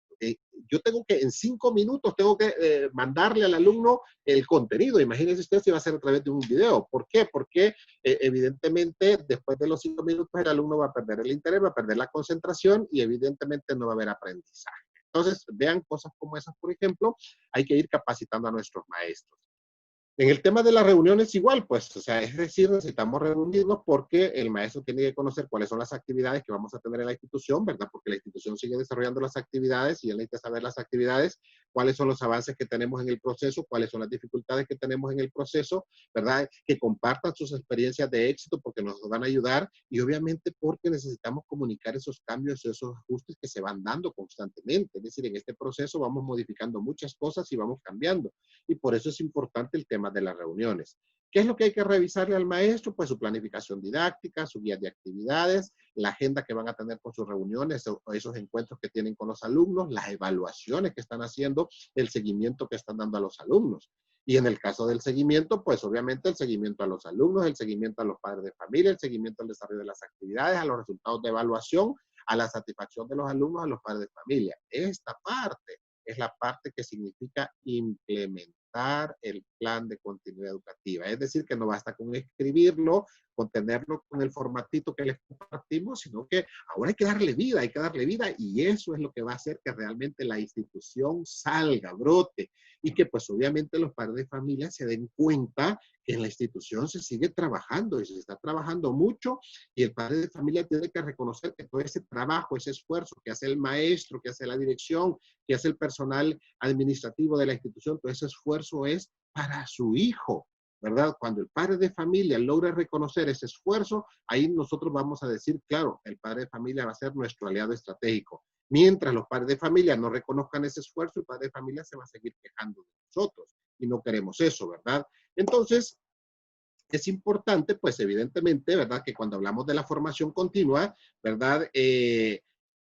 Yo tengo que, en 5 minutos, tengo que mandarle al alumno el contenido. Imagínense usted si va a ser a través de un video. ¿Por qué? Porque evidentemente después de los 5 minutos el alumno va a perder el interés, va a perder la concentración y evidentemente no va a haber aprendizaje. Entonces, vean cosas como esas, por ejemplo, hay que ir capacitando a nuestros maestros. En el tema de las reuniones igual, pues, o sea, es decir, necesitamos reunirnos porque el maestro tiene que conocer cuáles son las actividades que vamos a tener en la institución, ¿verdad? Porque la institución sigue desarrollando las actividades y él necesita saber las actividades, cuáles son los avances que tenemos en el proceso, cuáles son las dificultades que tenemos en el proceso, ¿verdad? Que compartan sus experiencias de éxito porque nos van a ayudar y obviamente porque necesitamos comunicar esos cambios, esos ajustes que se van dando constantemente. Es decir, en este proceso vamos modificando muchas cosas y vamos cambiando. Y por eso es importante el tema de las reuniones. ¿Qué es lo que hay que revisarle al maestro? Pues su planificación didáctica, su guía de actividades, la agenda que van a tener con sus reuniones o esos encuentros que tienen con los alumnos, las evaluaciones que están haciendo, el seguimiento que están dando a los alumnos. Y en el caso del seguimiento, pues obviamente el seguimiento a los alumnos, el seguimiento a los padres de familia, el seguimiento al desarrollo de las actividades, a los resultados de evaluación, a la satisfacción de los alumnos, a los padres de familia. Esta parte es la parte que significa implementar el plan de continuidad educativa. Es decir, que no basta con escribirlo, con tenerlo con el formatito que les compartimos, sino que ahora hay que darle vida y eso es lo que va a hacer que realmente la institución salga, brote y que pues obviamente los padres de familia se den cuenta que en la institución se sigue trabajando y se está trabajando mucho y el padre de familia tiene que reconocer que todo ese trabajo, ese esfuerzo que hace el maestro, que hace la dirección, que hace el personal administrativo de la institución, todo ese esfuerzo es para su hijo, ¿verdad? Cuando el padre de familia logra reconocer ese esfuerzo, ahí nosotros vamos a decir, claro, el padre de familia va a ser nuestro aliado estratégico. Mientras los padres de familia no reconozcan ese esfuerzo, el padre de familia se va a seguir quejando de nosotros y no queremos eso, ¿verdad? Entonces, es importante, pues evidentemente, ¿verdad? Que cuando hablamos de la formación continua, ¿verdad?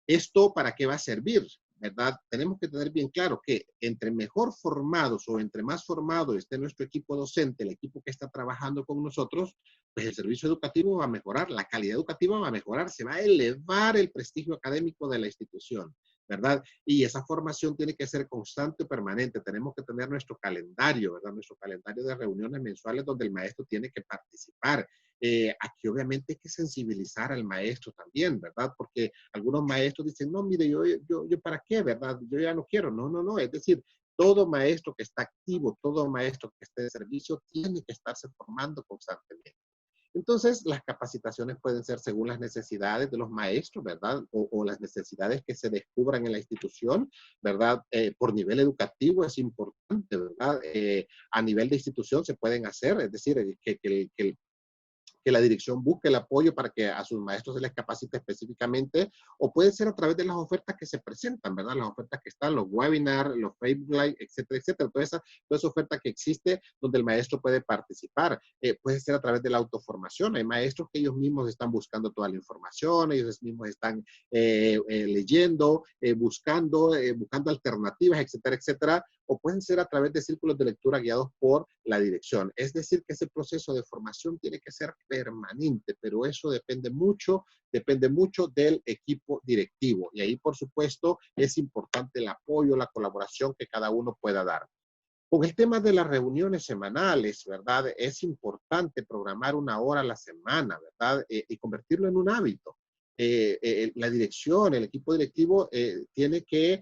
¿Esto para qué va a servir? ¿Verdad? Tenemos que tener bien claro que entre mejor formados o entre más formado esté nuestro equipo docente, el equipo que está trabajando con nosotros, pues el servicio educativo va a mejorar, la calidad educativa va a mejorar, se va a elevar el prestigio académico de la institución, ¿verdad? Y esa formación tiene que ser constante y permanente. Tenemos que tener nuestro calendario, ¿verdad? Nuestro calendario de reuniones mensuales donde el maestro tiene que participar. Aquí obviamente hay que sensibilizar al maestro también, ¿verdad? Porque algunos maestros dicen, no, mire, yo ¿para qué, verdad? Yo ya no quiero. No, no, no. Es decir, todo maestro que está activo, todo maestro que esté de servicio, tiene que estarse formando constantemente. Entonces, las capacitaciones pueden ser según las necesidades de los maestros, ¿verdad? O las necesidades que se descubran en la institución, ¿verdad? Por nivel educativo es importante, ¿verdad? A nivel de institución se pueden hacer, es decir, que la dirección busque el apoyo para que a sus maestros se les capacite específicamente, o puede ser a través de las ofertas que se presentan, ¿verdad? Las ofertas que están, los webinars, los Facebook Live, etcétera, etcétera. Toda esa oferta que existe donde el maestro puede participar. Puede ser a través de la autoformación. Hay maestros que ellos mismos están buscando toda la información, ellos mismos están leyendo, buscando alternativas, etcétera, etcétera. O pueden ser a través de círculos de lectura guiados por la dirección. Es decir, que ese proceso de formación tiene que ser permanente, pero eso depende mucho del equipo directivo. Y ahí, por supuesto, es importante el apoyo, la colaboración que cada uno pueda dar. Con el tema de las reuniones semanales, ¿verdad? Es importante programar una hora a la semana, ¿verdad? Y convertirlo en un hábito. La dirección, el equipo directivo tiene que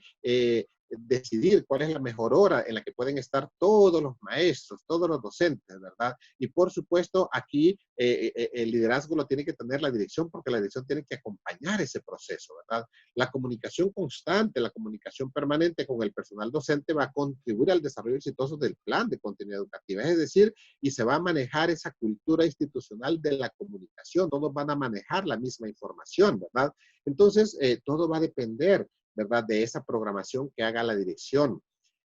decidir cuál es la mejor hora en la que pueden estar todos los maestros, todos los docentes, ¿verdad? Y por supuesto, aquí el liderazgo lo tiene que tener la dirección porque la dirección tiene que acompañar ese proceso, ¿verdad? La comunicación constante, la comunicación permanente con el personal docente va a contribuir al desarrollo exitoso del plan de continuidad educativa, es decir, y se va a manejar esa cultura institucional de la comunicación, todos van a manejar la misma información, ¿verdad? Entonces, todo va a depender, ¿verdad? De esa programación que haga la dirección.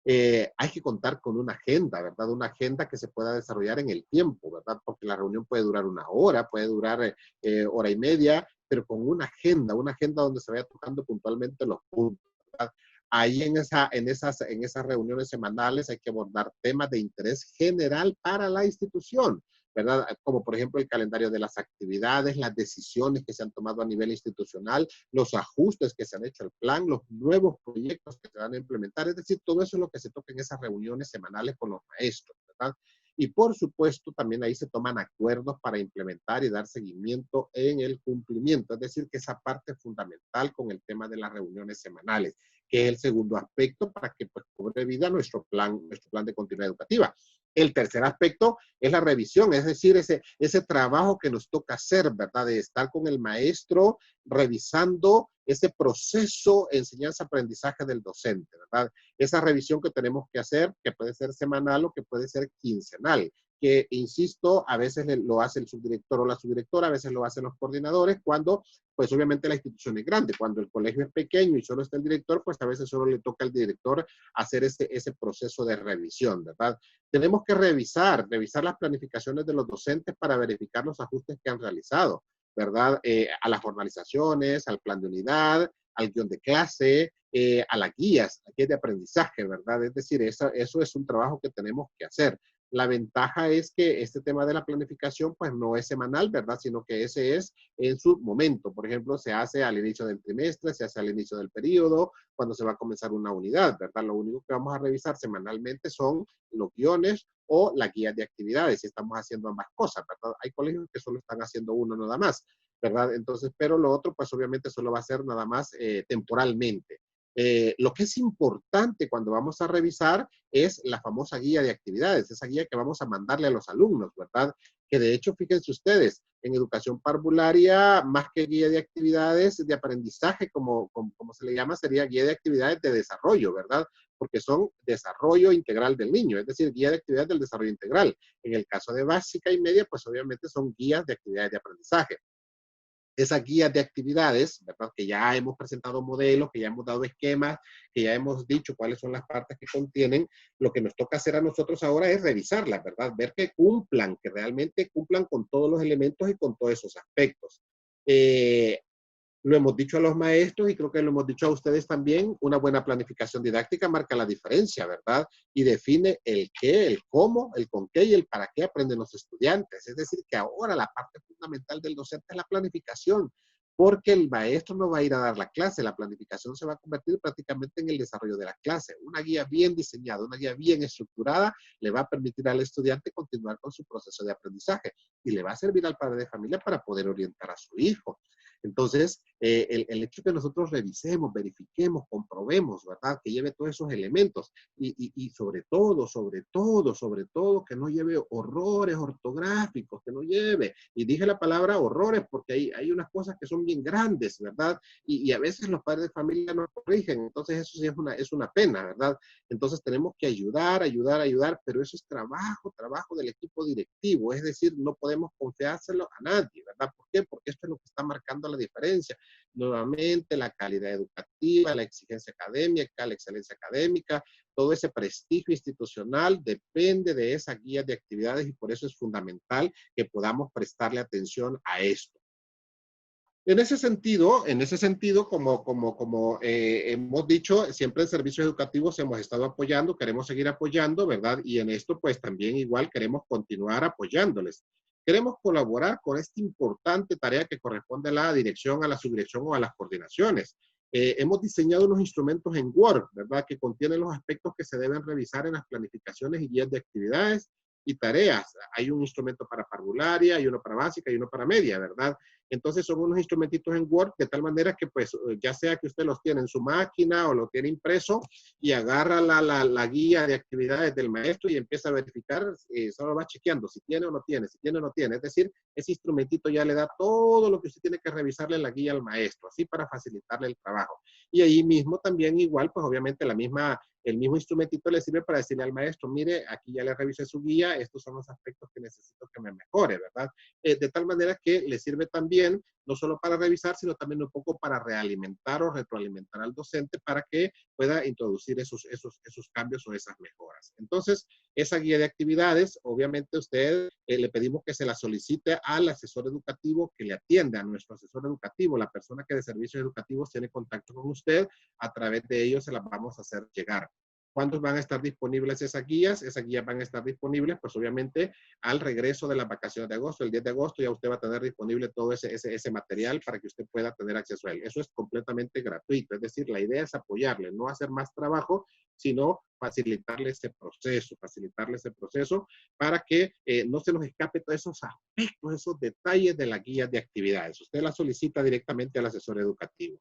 Hay que contar con una agenda, ¿verdad? Una agenda que se pueda desarrollar en el tiempo, ¿verdad? Porque la reunión puede durar una hora, puede durar hora y media, pero con una agenda donde se vaya tocando puntualmente los puntos, ¿verdad? Ahí en esas reuniones semanales hay que abordar temas de interés general para la institución, ¿verdad? Como por ejemplo el calendario de las actividades, las decisiones que se han tomado a nivel institucional, los ajustes que se han hecho al plan, los nuevos proyectos que se van a implementar, es decir, todo eso es lo que se toca en esas reuniones semanales con los maestros, ¿verdad? Y por supuesto, también ahí se toman acuerdos para implementar y dar seguimiento en el cumplimiento, es decir, que esa parte es fundamental con el tema de las reuniones semanales, que es el segundo aspecto para que pues, cobre vida nuestro plan de continuidad educativa. El tercer aspecto es la revisión, es decir, ese trabajo que nos toca hacer, ¿verdad? De estar con el maestro revisando ese proceso de enseñanza-aprendizaje del docente, ¿verdad? Esa revisión que tenemos que hacer, que puede ser semanal o que puede ser quincenal, que, insisto, a veces lo hace el subdirector o la subdirectora, a veces lo hacen los coordinadores, cuando, pues obviamente la institución es grande, cuando el colegio es pequeño y solo está el director, pues a veces solo le toca al director hacer ese proceso de revisión, ¿verdad? Tenemos que revisar las planificaciones de los docentes para verificar los ajustes que han realizado, ¿verdad? A las formalizaciones, al plan de unidad, al guión de clase, a las guías de aprendizaje, ¿verdad? Es decir, eso es un trabajo que tenemos que hacer. La ventaja es que este tema de la planificación pues no es semanal, ¿verdad? Sino que ese es en su momento. Por ejemplo, se hace al inicio del trimestre, se hace al inicio del periodo, cuando se va a comenzar una unidad, ¿verdad? Lo único que vamos a revisar semanalmente son los guiones o las guías de actividades, si estamos haciendo ambas cosas, ¿verdad? Hay colegios que solo están haciendo uno nada más, ¿verdad? Entonces, pero lo otro, pues obviamente solo va a ser nada más temporalmente. Lo que es importante cuando vamos a revisar es la famosa guía de actividades, esa guía que vamos a mandarle a los alumnos, ¿verdad? Que de hecho, fíjense ustedes, en educación parvularia, más que guía de actividades de aprendizaje, como se le llama, sería guía de actividades de desarrollo, ¿verdad? Porque son desarrollo integral del niño, es decir, guía de actividades del desarrollo integral. En el caso de básica y media, pues obviamente son guías de actividades de aprendizaje. Esas guías de actividades, ¿verdad? Que ya hemos presentado modelos, que ya hemos dado esquemas, que ya hemos dicho cuáles son las partes que contienen, lo que nos toca hacer a nosotros ahora es revisarlas, ¿verdad? Ver que cumplan, que realmente cumplan con todos los elementos y con todos esos aspectos. Lo hemos dicho a los maestros y creo que lo hemos dicho a ustedes también, una buena planificación didáctica marca la diferencia, ¿verdad? Y define el qué, el cómo, el con qué y el para qué aprenden los estudiantes. Es decir, que ahora la parte fundamental del docente es la planificación, porque el maestro no va a ir a dar la clase, la planificación se va a convertir prácticamente en el desarrollo de la clase. Una guía bien diseñada, una guía bien estructurada, le va a permitir al estudiante continuar con su proceso de aprendizaje y le va a servir al padre de familia para poder orientar a su hijo. Entonces, el hecho de que nosotros revisemos, verifiquemos, comprobemos, ¿verdad? Que lleve todos esos elementos y sobre todo, que no lleve horrores ortográficos, que no lleve. Y dije la palabra horrores porque hay unas cosas que son bien grandes, ¿verdad? Y a veces los padres de familia no corrigen, entonces eso sí es una pena, ¿verdad? Entonces tenemos que ayudar, pero eso es trabajo del equipo directivo, es decir, no podemos confiárselo a nadie, ¿verdad? ¿Por qué? Porque esto es lo que está marcando la diferencia. Nuevamente, la calidad educativa, la exigencia académica, la excelencia académica, todo ese prestigio institucional depende de esa guía de actividades y por eso es fundamental que podamos prestarle atención a esto. En ese sentido, como hemos dicho, siempre en servicios educativos hemos estado apoyando, queremos seguir apoyando, ¿verdad? Y en esto, pues también igual queremos continuar apoyándoles. Queremos colaborar con esta importante tarea que corresponde a la dirección, a la subdirección o a las coordinaciones. Hemos diseñado unos instrumentos en Word, ¿verdad? Que contienen los aspectos que se deben revisar en las planificaciones y guías de actividades y tareas. Hay un instrumento para parvularia, hay uno para básica y uno para media, ¿verdad? Entonces son unos instrumentitos en Word de tal manera que pues ya sea que usted los tiene en su máquina o lo tiene impreso y agarra la guía de actividades del maestro y empieza a verificar, solo va chequeando si tiene o no tiene, si tiene o no tiene. Es decir, ese instrumentito ya le da todo lo que usted tiene que revisarle en la guía al maestro, así para facilitarle el trabajo. Y ahí mismo también igual, pues obviamente el mismo instrumentito le sirve para decirle al maestro, mire, aquí ya le revisé su guía, estos son los aspectos que necesito que me mejore, ¿verdad? De tal manera que le sirve también, no solo para revisar, sino también un poco para realimentar o retroalimentar al docente para que pueda introducir esos cambios o esas mejoras. Entonces, esa guía de actividades, obviamente usted le pedimos que se la solicite al asesor educativo que le atienda, a nuestro asesor educativo, la persona que de servicios educativos tiene contacto con usted, a través de ellos se las vamos a hacer llegar. ¿Cuándo van a estar disponibles esas guías? Esas guías van a estar disponibles, pues obviamente, al regreso de las vacaciones de agosto. El 10 de agosto ya usted va a tener disponible todo ese material para que usted pueda tener acceso a él. Eso es completamente gratuito. Es decir, la idea es apoyarle, no hacer más trabajo, sino facilitarle ese proceso para que no se nos escape todos esos aspectos, esos detalles de la guía de actividades. Usted la solicita directamente al asesor educativo.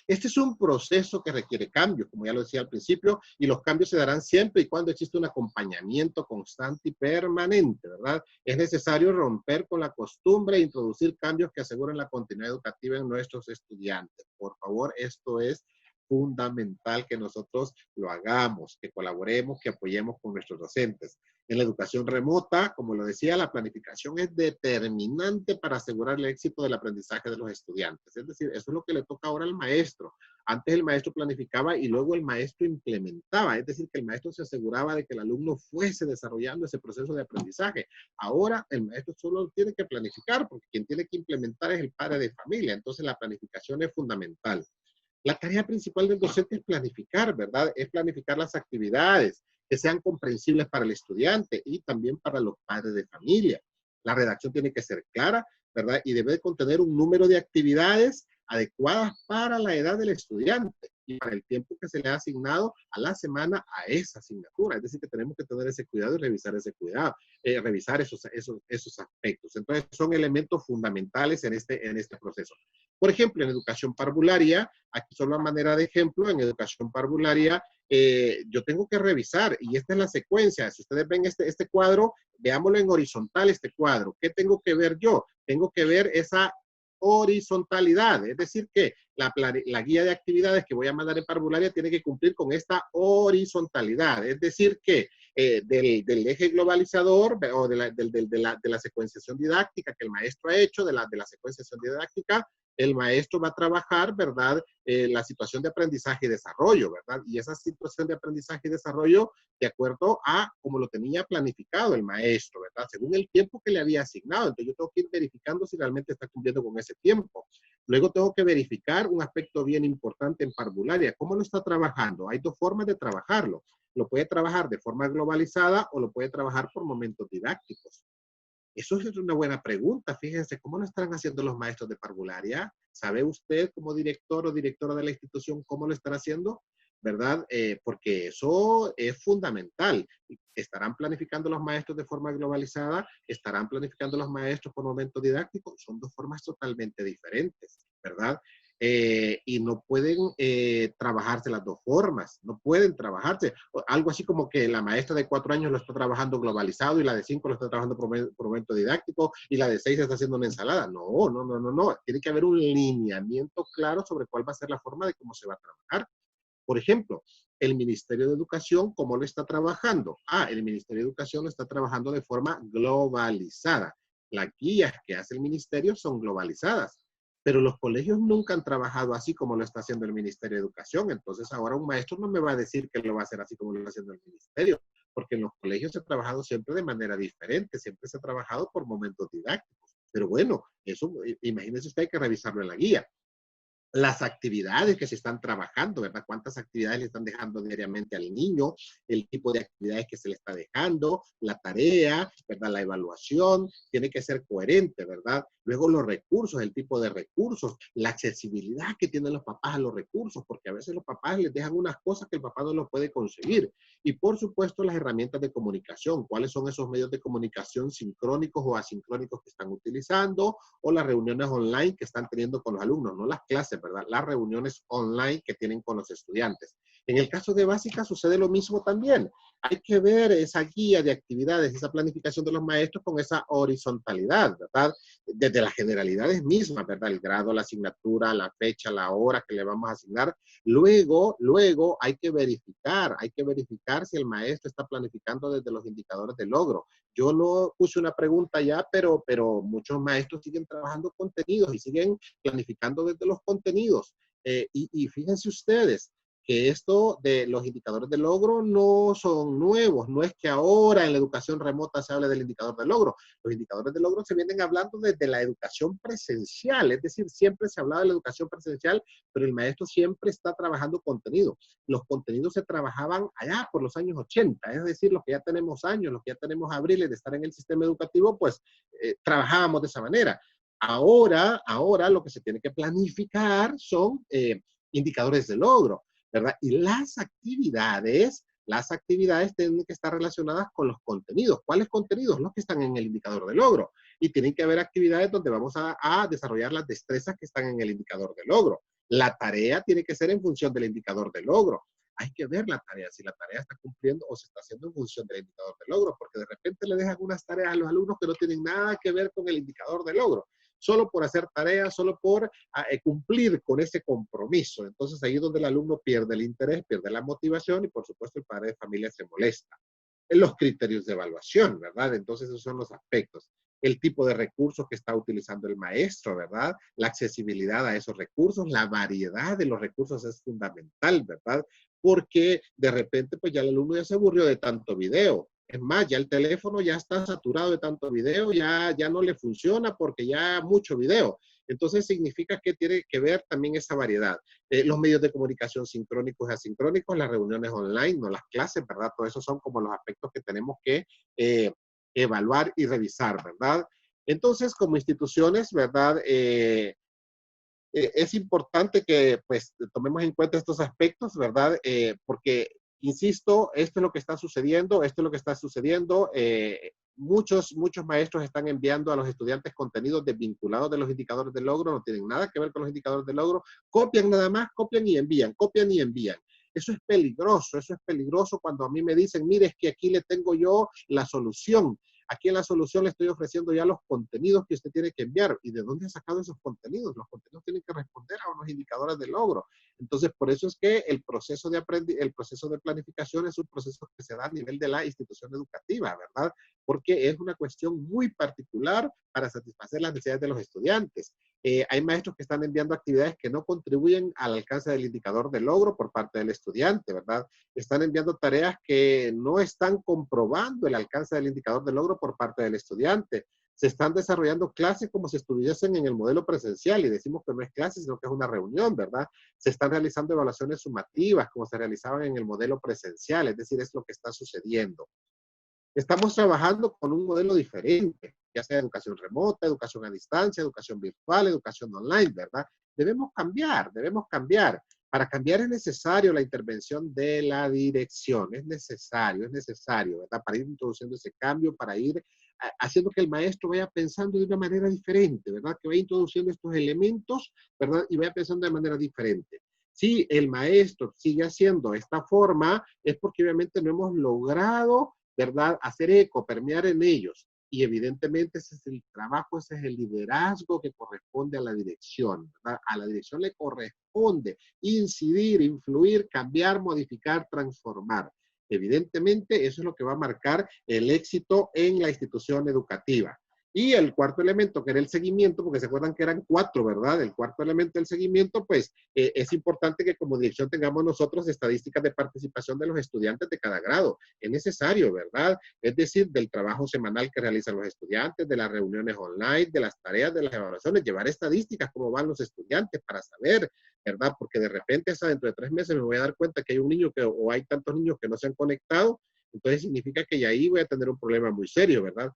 Este es un proceso que requiere cambios, como ya lo decía al principio, y los cambios se darán siempre y cuando existe un acompañamiento constante y permanente, ¿verdad? Es necesario romper con la costumbre e introducir cambios que aseguren la continuidad educativa en nuestros estudiantes. Por favor, esto es fundamental que nosotros lo hagamos, que colaboremos, que apoyemos con nuestros docentes. En la educación remota, como lo decía, la planificación es determinante para asegurar el éxito del aprendizaje de los estudiantes. Es decir, eso es lo que le toca ahora al maestro. Antes el maestro planificaba y luego el maestro implementaba. Es decir, que el maestro se aseguraba de que el alumno fuese desarrollando ese proceso de aprendizaje. Ahora el maestro solo tiene que planificar porque quien tiene que implementar es el padre de familia. Entonces la planificación es fundamental. La tarea principal del docente es planificar, ¿verdad? Es planificar las actividades que sean comprensibles para el estudiante y también para los padres de familia. La redacción tiene que ser clara, ¿verdad? Y debe contener un número de actividades adecuadas para la edad del estudiante. y para el tiempo que se le ha asignado a la semana a esa asignatura. Es decir, que tenemos que tener ese cuidado y revisar ese cuidado, revisar esos aspectos. Entonces, son elementos fundamentales en este proceso. Por ejemplo, en educación parvularia, aquí solo a manera de ejemplo, en educación parvularia, yo tengo que revisar, y esta es la secuencia. Si ustedes ven este cuadro, veámoslo en horizontal, este cuadro. ¿Qué tengo que ver yo? Tengo que ver esa horizontalidad, es decir, que la guía de actividades que voy a mandar en parvularia tiene que cumplir con esta horizontalidad, es decir, que del eje globalizador o de la secuenciación didáctica que el maestro ha hecho, de la secuenciación didáctica, el maestro va a trabajar, ¿verdad? La situación de aprendizaje y desarrollo, ¿verdad? Y esa situación de aprendizaje y desarrollo, de acuerdo a cómo lo tenía planificado el maestro, ¿verdad? Según el tiempo que le había asignado. Entonces yo tengo que ir verificando si realmente está cumpliendo con ese tiempo. Luego tengo que verificar un aspecto bien importante en parvularia. ¿Cómo lo está trabajando? Hay dos formas de trabajarlo. Lo puede trabajar de forma globalizada o lo puede trabajar por momentos didácticos. Eso es una buena pregunta. Fíjense, ¿cómo lo están haciendo los maestros de parvularia? ¿Sabe usted como director o directora de la institución cómo lo están haciendo? ¿Verdad? Porque eso es fundamental. ¿Estarán planificando los maestros de forma globalizada? ¿Estarán planificando los maestros por momento didáctico? Son dos formas totalmente diferentes, ¿verdad? Y no pueden trabajarse las dos formas, no pueden trabajarse. Algo así como que la maestra de 4 años lo está trabajando globalizado y la de 5 lo está trabajando por momento didáctico y la de 6 está haciendo una ensalada. No, no, no, no, no. Tiene que haber un lineamiento claro sobre cuál va a ser la forma de cómo se va a trabajar. Por ejemplo, el Ministerio de Educación, ¿cómo lo está trabajando? El Ministerio de Educación lo está trabajando de forma globalizada. Las guías que hace el Ministerio son globalizadas, pero los colegios nunca han trabajado así como lo está haciendo el Ministerio de Educación. Entonces ahora un maestro no me va a decir que lo va a hacer así como lo está haciendo el Ministerio, porque en los colegios se ha trabajado siempre de manera diferente, siempre se ha trabajado por momentos didácticos. Pero bueno, eso imagínense usted, hay que revisarlo en la guía. Las actividades que se están trabajando, ¿verdad? ¿Cuántas actividades le están dejando diariamente al niño? El tipo de actividades que se le está dejando, la tarea, ¿verdad? La evaluación, tiene que ser coherente, ¿verdad? Luego los recursos, el tipo de recursos, la accesibilidad que tienen los papás a los recursos, porque a veces los papás les dejan unas cosas que el papá no lo puede conseguir. Y por supuesto las herramientas de comunicación, cuáles son esos medios de comunicación sincrónicos o asincrónicos que están utilizando, o las reuniones online que están teniendo con los alumnos, no las clases, ¿verdad? Las reuniones online que tienen con los estudiantes. En el caso de básica sucede lo mismo también. Hay que ver esa guía de actividades, esa planificación de los maestros con esa horizontalidad, ¿verdad? Desde las generalidades mismas, ¿verdad? El grado, la asignatura, la fecha, la hora que le vamos a asignar. Luego hay que verificar si el maestro está planificando desde los indicadores de logro. Yo no puse una pregunta ya, pero muchos maestros siguen trabajando contenidos y siguen planificando desde los contenidos. Y fíjense ustedes que esto de los indicadores de logro no son nuevos. No es que ahora en la educación remota se hable del indicador de logro. Los indicadores de logro se vienen hablando desde la educación presencial. Es decir, siempre se ha hablado de la educación presencial, pero el maestro siempre está trabajando contenido. Los contenidos se trabajaban allá por los años 80, es decir, los que ya tenemos años, los que ya tenemos abriles de estar en el sistema educativo, pues trabajábamos de esa manera. Ahora lo que se tiene que planificar son indicadores de logro, ¿verdad? Y las actividades tienen que estar relacionadas con los contenidos. ¿Cuáles contenidos? Los que están en el indicador de logro. Y tienen que haber actividades donde vamos a desarrollar las destrezas que están en el indicador de logro. La tarea tiene que ser en función del indicador de logro. Hay que ver la tarea, si la tarea está cumpliendo o se está haciendo en función del indicador de logro, porque de repente le dejan unas tareas a los alumnos que no tienen nada que ver con el indicador de logro, solo por hacer tareas, solo por cumplir con ese compromiso. Entonces ahí es donde el alumno pierde el interés, pierde la motivación y por supuesto el padre de familia se molesta. En los criterios de evaluación, ¿verdad? Entonces esos son los aspectos. El tipo de recursos que está utilizando el maestro, ¿verdad? La accesibilidad a esos recursos, la variedad de los recursos es fundamental, ¿verdad? Porque de repente pues ya el alumno ya se aburrió de tanto video. Es más, ya el teléfono ya está saturado de tanto video, ya no le funciona porque ya mucho video. Entonces significa que tiene que ver también esa variedad. Los medios de comunicación sincrónicos y asincrónicos, las reuniones online, no las clases, ¿verdad? Todo eso son como los aspectos que tenemos que evaluar y revisar, ¿verdad? Entonces, como instituciones, ¿verdad? Es importante que pues tomemos en cuenta estos aspectos, ¿verdad? Porque, insisto, esto es lo que está sucediendo, esto es lo que está sucediendo. Muchos maestros están enviando a los estudiantes contenidos desvinculados de los indicadores de logro, no tienen nada que ver con los indicadores de logro, copian nada más, copian y envían, copian y envían. Eso es peligroso cuando a mí me dicen, mire, es que aquí le tengo yo la solución. Aquí en la solución le estoy ofreciendo ya los contenidos que usted tiene que enviar. ¿Y de dónde ha sacado esos contenidos? Los contenidos tienen que responder a unos indicadores de logro. Entonces, por eso es que el proceso de planificación es un proceso que se da a nivel de la institución educativa, ¿verdad? Porque es una cuestión muy particular para satisfacer las necesidades de los estudiantes. Hay maestros que están enviando actividades que no contribuyen al alcance del indicador de logro por parte del estudiante, ¿verdad? Están enviando tareas que no están comprobando el alcance del indicador de logro por parte del estudiante. Se están desarrollando clases como si estuviesen en el modelo presencial y decimos que no es clase, sino que es una reunión, ¿verdad? Se están realizando evaluaciones sumativas como se realizaban en el modelo presencial, es decir, es lo que está sucediendo. Estamos trabajando con un modelo diferente, ya sea educación remota, educación a distancia, educación virtual, educación online, ¿verdad? Debemos cambiar, debemos cambiar. Para cambiar es necesario la intervención de la dirección, es necesario, ¿verdad? Para ir introduciendo ese cambio, para ir haciendo que el maestro vaya pensando de una manera diferente, ¿verdad? Que vaya introduciendo estos elementos, ¿verdad? Y vaya pensando de manera diferente. Si el maestro sigue haciendo esta forma, es porque obviamente no hemos logrado, ¿verdad?, hacer eco, permear en ellos. Y evidentemente ese es el trabajo, ese es el liderazgo que corresponde a la dirección, ¿verdad? A la dirección le corresponde incidir, influir, cambiar, modificar, transformar. Evidentemente eso es lo que va a marcar el éxito en la institución educativa. Y el cuarto elemento, que era el seguimiento, porque se acuerdan que eran 4, ¿verdad? El cuarto elemento del seguimiento, pues es importante que como dirección tengamos nosotros estadísticas de participación de los estudiantes de cada grado. Es necesario, ¿verdad? Es decir, del trabajo semanal que realizan los estudiantes, de las reuniones online, de las tareas, de las evaluaciones, llevar estadísticas, cómo van los estudiantes para saber, ¿verdad? Porque de repente hasta dentro de 3 meses me voy a dar cuenta que hay un niño o hay tantos niños que no se han conectado. Entonces significa que ya ahí voy a tener un problema muy serio, ¿verdad?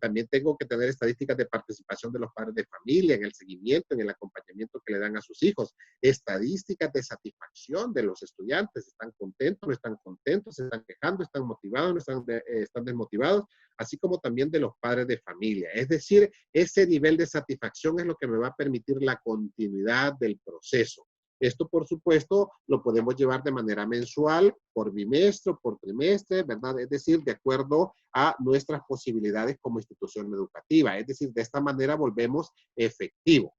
También tengo que tener estadísticas de participación de los padres de familia en el seguimiento, en el acompañamiento que le dan a sus hijos, estadísticas de satisfacción de los estudiantes, están contentos, no están contentos, se están quejando, están motivados, no están desmotivados, así como también de los padres de familia. Es decir, ese nivel de satisfacción es lo que me va a permitir la continuidad del proceso. Esto, por supuesto, lo podemos llevar de manera mensual, por bimestre, por trimestre, ¿verdad? Es decir, de acuerdo a nuestras posibilidades como institución educativa. Es decir, de esta manera volvemos efectivo.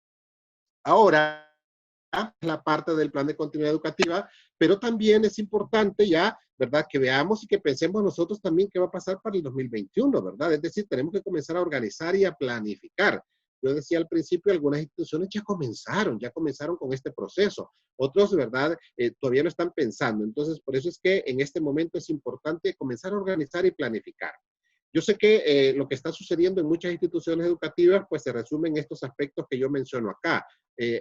Ahora, la parte del plan de continuidad educativa, pero también es importante ya, ¿verdad? Que veamos y que pensemos nosotros también qué va a pasar para el 2021, ¿verdad? Es decir, tenemos que comenzar a organizar y a planificar. Yo decía al principio, algunas instituciones ya comenzaron con este proceso. Otros, ¿verdad? Todavía lo están pensando. Entonces, por eso es que en este momento es importante comenzar a organizar y planificar. Yo sé que lo que está sucediendo en muchas instituciones educativas, pues se resume en estos aspectos que yo menciono acá.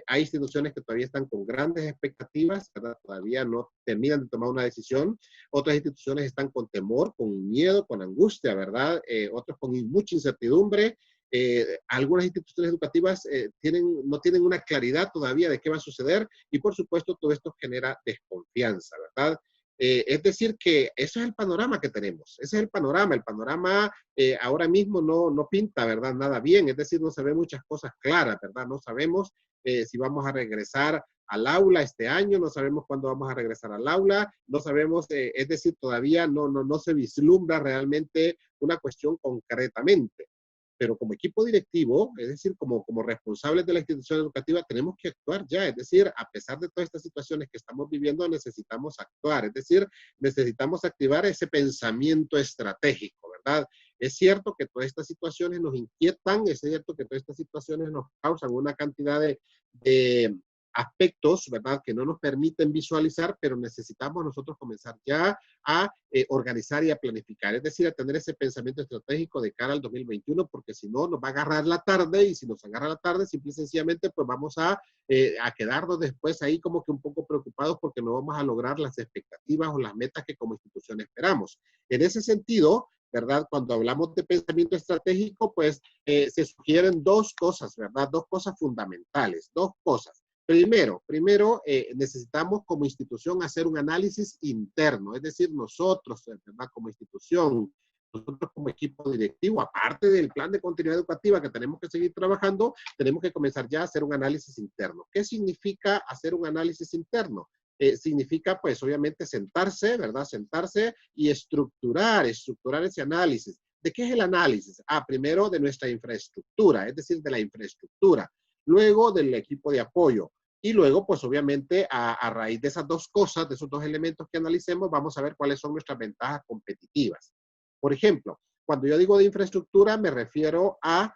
Hay instituciones que todavía están con grandes expectativas, ¿verdad? Todavía no terminan de tomar una decisión. Otras instituciones están con temor, con miedo, con angustia, ¿verdad? Otros con mucha incertidumbre. Algunas instituciones educativas no tienen una claridad todavía de qué va a suceder y por supuesto todo esto genera desconfianza, ¿verdad? Es decir, que ese es el panorama que tenemos, ese es el panorama ahora mismo no pinta, ¿verdad? Nada bien, es decir, no se ven muchas cosas claras, ¿verdad? No sabemos si vamos a regresar al aula este año, no sabemos cuándo vamos a regresar al aula, no sabemos, es decir, todavía no se vislumbra realmente una cuestión concretamente. Pero como equipo directivo, es decir, como responsables de la institución educativa, tenemos que actuar ya. Es decir, a pesar de todas estas situaciones que estamos viviendo, necesitamos actuar. Es decir, necesitamos activar ese pensamiento estratégico, ¿verdad? Es cierto que todas estas situaciones nos inquietan, es cierto que todas estas situaciones nos causan una cantidad de aspectos, ¿verdad?, que no nos permiten visualizar, pero necesitamos nosotros comenzar ya a organizar y a planificar, es decir, a tener ese pensamiento estratégico de cara al 2021, porque si no, nos va a agarrar la tarde, y si nos agarra la tarde, simple y sencillamente, pues vamos a quedarnos después ahí como que un poco preocupados porque no vamos a lograr las expectativas o las metas que como institución esperamos. En ese sentido, ¿verdad? Cuando hablamos de pensamiento estratégico, pues se sugieren 2 cosas, ¿verdad? 2 cosas fundamentales, 2 cosas. Primero necesitamos como institución hacer un análisis interno, es decir, nosotros, ¿verdad? Como institución, nosotros como equipo directivo, aparte del plan de continuidad educativa que tenemos que seguir trabajando, tenemos que comenzar ya a hacer un análisis interno. ¿Qué significa hacer un análisis interno? Significa, pues, obviamente sentarse, ¿verdad? Sentarse y estructurar ese análisis. ¿De qué es el análisis? Primero de nuestra infraestructura, es decir, de la infraestructura. Luego del equipo de apoyo. Y luego, pues obviamente, a raíz de esas dos cosas, de esos dos elementos que analicemos, vamos a ver cuáles son nuestras ventajas competitivas. Por ejemplo, cuando yo digo de infraestructura, me refiero a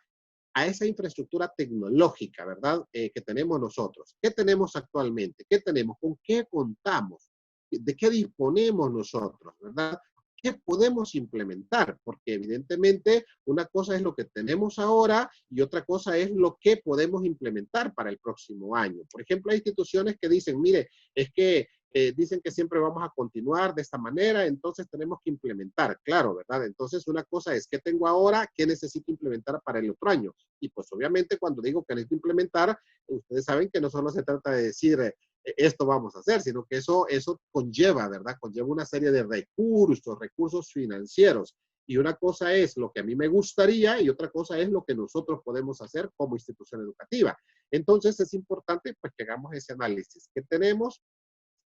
esa infraestructura tecnológica, ¿verdad? Que tenemos nosotros. ¿Qué tenemos actualmente? ¿Qué tenemos? ¿Con qué contamos? ¿De qué disponemos nosotros, verdad? ¿Qué podemos implementar? Porque evidentemente una cosa es lo que tenemos ahora y otra cosa es lo que podemos implementar para el próximo año. Por ejemplo, hay instituciones que dicen, mire, es que dicen que siempre vamos a continuar de esta manera, entonces tenemos que implementar, claro, ¿verdad? Entonces una cosa es, ¿qué tengo ahora? ¿Qué necesito implementar para el otro año? Y pues obviamente cuando digo que necesito implementar, ustedes saben que no solo se trata de decir, esto vamos a hacer, sino que eso conlleva, ¿verdad? Conlleva una serie de recursos financieros. Y una cosa es lo que a mí me gustaría y otra cosa es lo que nosotros podemos hacer como institución educativa. Entonces es importante pues que hagamos ese análisis. ¿Qué tenemos?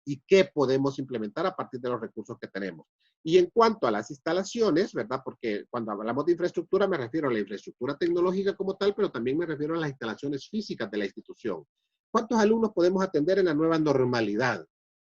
Y qué podemos implementar a partir de los recursos que tenemos. Y en cuanto a las instalaciones, ¿verdad? Porque cuando hablamos de infraestructura me refiero a la infraestructura tecnológica como tal, pero también me refiero a las instalaciones físicas de la institución. ¿Cuántos alumnos podemos atender en la nueva normalidad?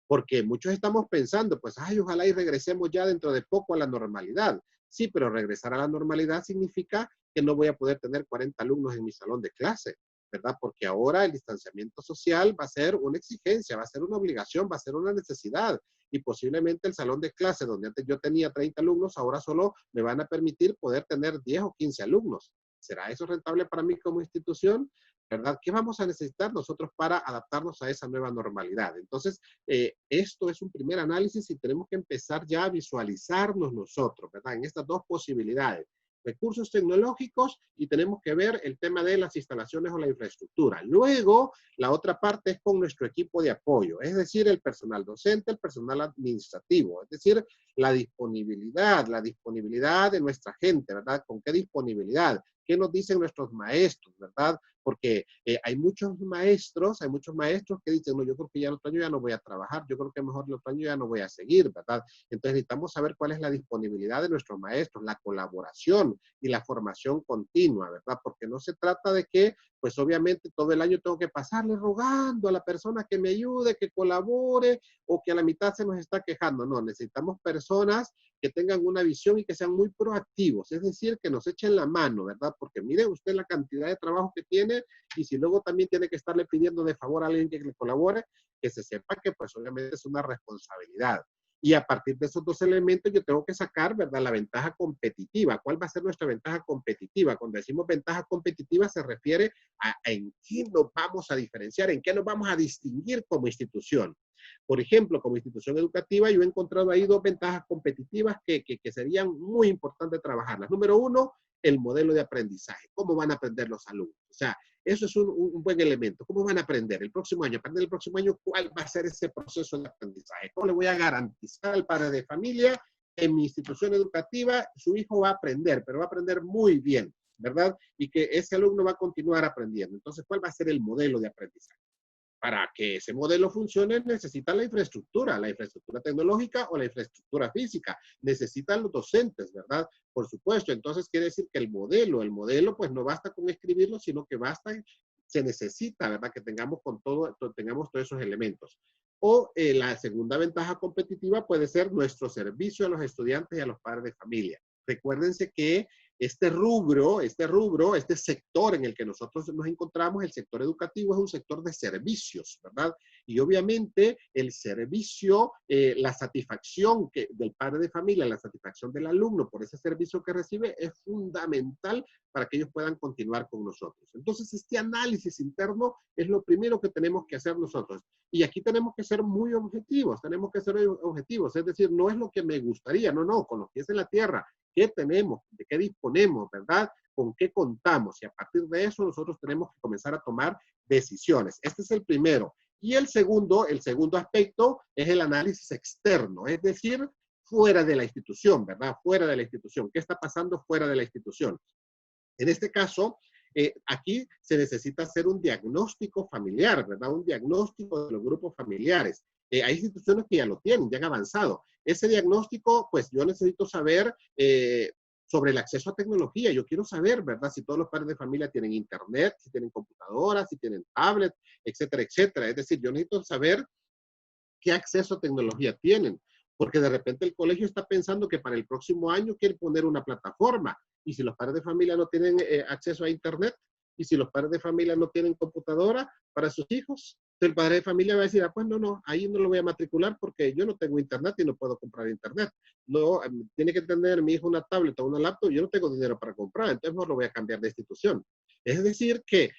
Porque muchos estamos pensando, pues, ay, ojalá y regresemos ya dentro de poco a la normalidad. Sí, pero regresar a la normalidad significa que no voy a poder tener 40 alumnos en mi salón de clase, ¿verdad? Porque ahora el distanciamiento social va a ser una exigencia, va a ser una obligación, va a ser una necesidad. Y posiblemente el salón de clase donde antes yo tenía 30 alumnos, ahora solo me van a permitir poder tener 10 o 15 alumnos. ¿Será eso rentable para mí como institución? ¿Verdad? ¿Qué vamos a necesitar nosotros para adaptarnos a esa nueva normalidad? Entonces, esto es un primer análisis y tenemos que empezar ya a visualizarnos nosotros, ¿verdad? En estas dos posibilidades, recursos tecnológicos y tenemos que ver el tema de las instalaciones o la infraestructura. Luego, la otra parte es con nuestro equipo de apoyo, es decir, el personal docente, el personal administrativo, es decir, la disponibilidad de nuestra gente, ¿verdad? ¿Con qué disponibilidad? ¿Qué nos dicen nuestros maestros, verdad? Porque hay muchos maestros que dicen, no, yo creo que ya el otro año ya no voy a trabajar, yo creo que mejor el otro año ya no voy a seguir, ¿verdad? Entonces necesitamos saber cuál es la disponibilidad de nuestros maestros, la colaboración y la formación continua, ¿verdad? Porque no se trata de que, pues obviamente todo el año tengo que pasarle rogando a la persona que me ayude, que colabore, o que a la mitad se nos está quejando. No, necesitamos personas que tengan una visión y que sean muy proactivos, es decir, que nos echen la mano, ¿verdad? Porque mire usted la cantidad de trabajo que tiene y si luego también tiene que estarle pidiendo de favor a alguien que le colabore, que se sepa que pues obviamente es una responsabilidad. Y a partir de esos dos elementos yo tengo que sacar, ¿verdad? La ventaja competitiva. ¿Cuál va a ser nuestra ventaja competitiva? Cuando decimos ventaja competitiva se refiere a en qué nos vamos a diferenciar, en qué nos vamos a distinguir como institución. Por ejemplo, como institución educativa, yo he encontrado ahí dos ventajas competitivas que serían muy importantes trabajarlas. Número uno, el modelo de aprendizaje. ¿Cómo van a aprender los alumnos? O sea, eso es un buen elemento. ¿Cómo van a aprender el próximo año? Aprender el próximo año, ¿cuál va a ser ese proceso de aprendizaje? ¿Cómo le voy a garantizar al padre de familia que en mi institución educativa su hijo va a aprender, pero va a aprender muy bien, ¿verdad? Y que ese alumno va a continuar aprendiendo. Entonces, ¿cuál va a ser el modelo de aprendizaje? Para que ese modelo funcione necesita la infraestructura tecnológica o la infraestructura física. Necesitan los docentes, ¿verdad? Por supuesto. Entonces quiere decir que el modelo pues no basta con escribirlo, sino que se necesita, ¿verdad? Que tengamos tengamos todos esos elementos. O la segunda ventaja competitiva puede ser nuestro servicio a los estudiantes y a los padres de familia. Recuérdense que este sector en el que nosotros nos encontramos, el sector educativo, es un sector de servicios, ¿verdad? Y obviamente el servicio, la satisfacción del padre de familia, la satisfacción del alumno por ese servicio que recibe es fundamental para que ellos puedan continuar con nosotros. Entonces, este análisis interno es lo primero que tenemos que hacer nosotros. Y aquí tenemos que ser muy objetivos, es decir, no es lo que me gustaría, no, con los pies en la tierra. qué tenemos, de qué disponemos, ¿verdad? Con qué contamos. Y a partir de eso nosotros tenemos que comenzar a tomar decisiones. Este es el primero. Y el segundo aspecto es el análisis externo, es decir, fuera de la institución, ¿verdad? Fuera de la institución. ¿Qué está pasando fuera de la institución? En este caso, aquí se necesita hacer un diagnóstico familiar, ¿verdad? Un diagnóstico de los grupos familiares. Hay instituciones que ya lo tienen, ya han avanzado. Ese diagnóstico, pues yo necesito saber sobre el acceso a tecnología. Yo quiero saber, ¿verdad? Si todos los padres de familia tienen internet, si tienen computadoras, si tienen tablet, etcétera, etcétera. Es decir, yo necesito saber qué acceso a tecnología tienen, porque de repente el colegio está pensando que para el próximo año quiere poner una plataforma, y si los padres de familia no tienen acceso a internet, y si los padres de familia no tienen computadora para sus hijos, el padre de familia va a decir, ah, pues no, ahí no lo voy a matricular porque yo no tengo internet y no puedo comprar internet. No, tiene que tener mi hijo una tablet o una laptop, yo no tengo dinero para comprar, entonces no lo voy a cambiar de institución. Es decir, que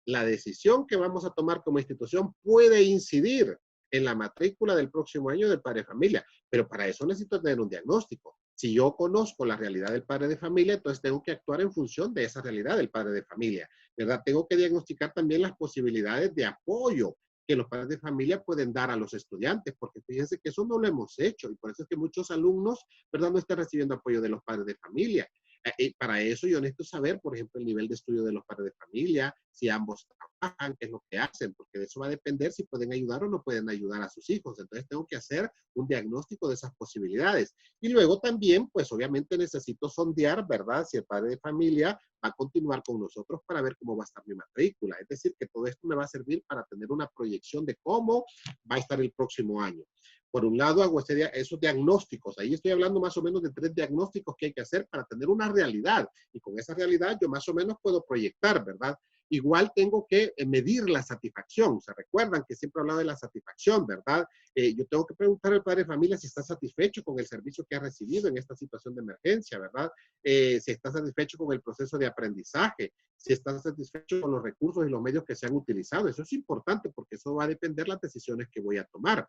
la decisión que vamos a tomar como institución puede incidir en la matrícula del próximo año del padre de familia, pero para eso necesito tener un diagnóstico. Si yo conozco la realidad del padre de familia, entonces tengo que actuar en función de esa realidad del padre de familia, ¿verdad? Tengo que diagnosticar también las posibilidades de apoyo que los padres de familia pueden dar a los estudiantes, porque fíjense que eso no lo hemos hecho, y por eso es que muchos alumnos, ¿verdad?, no están recibiendo apoyo de los padres de familia. Para eso yo necesito saber, por ejemplo, el nivel de estudio de los padres de familia, si ambos trabajan, qué es lo que hacen, porque de eso va a depender si pueden ayudar o no pueden ayudar a sus hijos. Entonces tengo que hacer un diagnóstico de esas posibilidades. Y luego también, pues obviamente necesito sondear, ¿verdad?, si el padre de familia va a continuar con nosotros para ver cómo va a estar mi matrícula. Es decir, que todo esto me va a servir para tener una proyección de cómo va a estar el próximo año. Por un lado, hago esos diagnósticos. Ahí estoy hablando más o menos de 3 diagnósticos que hay que hacer para tener una realidad. Y con esa realidad yo más o menos puedo proyectar, ¿verdad? Igual tengo que medir la satisfacción. Se recuerdan que siempre he hablado de la satisfacción, ¿verdad? Yo tengo que preguntar al padre de familia si está satisfecho con el servicio que ha recibido en esta situación de emergencia, ¿verdad? Si está satisfecho con el proceso de aprendizaje, si está satisfecho con los recursos y los medios que se han utilizado. Eso es importante porque eso va a depender de las decisiones que voy a tomar.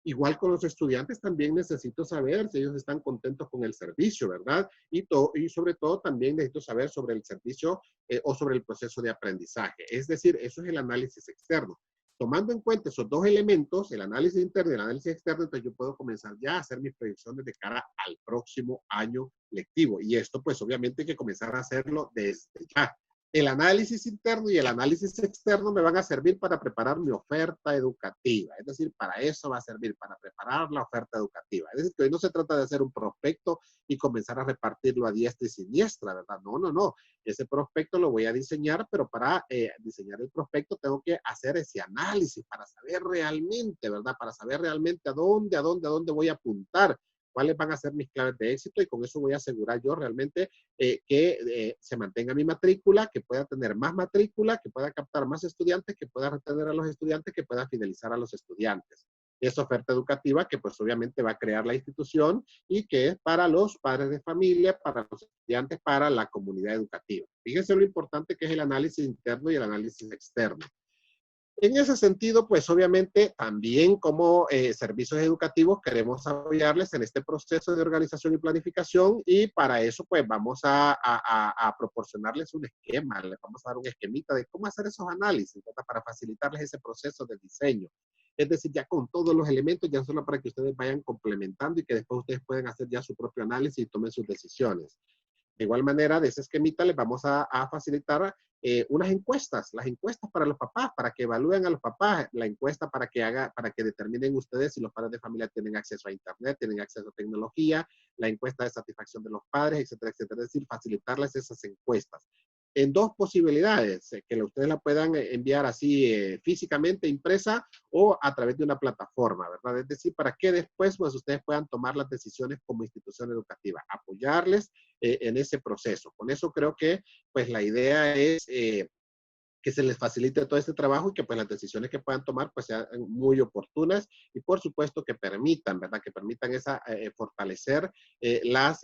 Igual con los estudiantes también necesito saber si ellos están contentos con el servicio, ¿verdad? Y sobre todo también necesito saber sobre el servicio o sobre el proceso de aprendizaje. Es decir, eso es el análisis externo. Tomando en cuenta esos 2 elementos, el análisis interno y el análisis externo, entonces yo puedo comenzar ya a hacer mis proyecciones de cara al próximo año lectivo. Y esto pues obviamente hay que comenzar a hacerlo desde ya. El análisis interno y el análisis externo me van a servir para preparar mi oferta educativa. Es decir, para eso va a servir, para preparar la oferta educativa. Es decir, que hoy no se trata de hacer un prospecto y comenzar a repartirlo a diestra y siniestra, ¿verdad? No. Ese prospecto lo voy a diseñar, pero para diseñar el prospecto tengo que hacer ese análisis para saber realmente, ¿verdad? Para saber realmente a dónde voy a apuntar, cuáles van a ser mis claves de éxito, y con eso voy a asegurar yo realmente que se mantenga mi matrícula, que pueda tener más matrícula, que pueda captar más estudiantes, que pueda retener a los estudiantes, que pueda fidelizar a los estudiantes. Esa oferta educativa que pues obviamente va a crear la institución y que es para los padres de familia, para los estudiantes, para la comunidad educativa. Fíjense lo importante que es el análisis interno y el análisis externo. En ese sentido, pues obviamente también como servicios educativos queremos apoyarles en este proceso de organización y planificación, y para eso pues vamos a proporcionarles un esquema, les vamos a dar un esquemita de cómo hacer esos análisis, ¿verdad?, para facilitarles ese proceso de diseño. Es decir, ya con todos los elementos, ya solo para que ustedes vayan complementando y que después ustedes puedan hacer ya su propio análisis y tomen sus decisiones. De igual manera, de ese esquemita les vamos a facilitar unas encuestas, las encuestas para los papás, para que evalúen a los papás, la encuesta para que determinen ustedes si los padres de familia tienen acceso a internet, tienen acceso a tecnología, la encuesta de satisfacción de los padres, etcétera, etcétera. Es decir, facilitarles esas encuestas. En 2 posibilidades, que ustedes la puedan enviar así físicamente impresa o a través de una plataforma, ¿verdad? Es decir, para que después pues ustedes puedan tomar las decisiones como institución educativa, apoyarles en ese proceso. Con eso creo que pues la idea es que se les facilite todo este trabajo y que pues las decisiones que puedan tomar pues sean muy oportunas y por supuesto que permitan, ¿verdad? Que permitan fortalecer la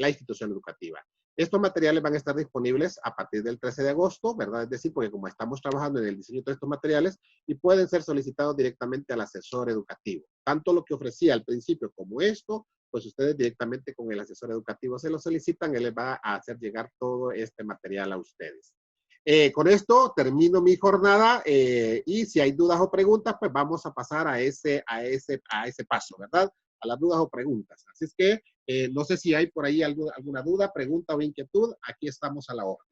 institución educativa. Estos materiales van a estar disponibles a partir del 13 de agosto, ¿verdad? Es decir, porque como estamos trabajando en el diseño de todos estos materiales, y pueden ser solicitados directamente al asesor educativo. Tanto lo que ofrecía al principio como esto, pues ustedes directamente con el asesor educativo se lo solicitan, él les va a hacer llegar todo este material a ustedes. Con esto termino mi jornada y si hay dudas o preguntas, pues vamos a pasar a ese paso, ¿verdad? A las dudas o preguntas. Así es que no sé si hay por ahí alguna duda, pregunta o inquietud. Aquí estamos a la hora.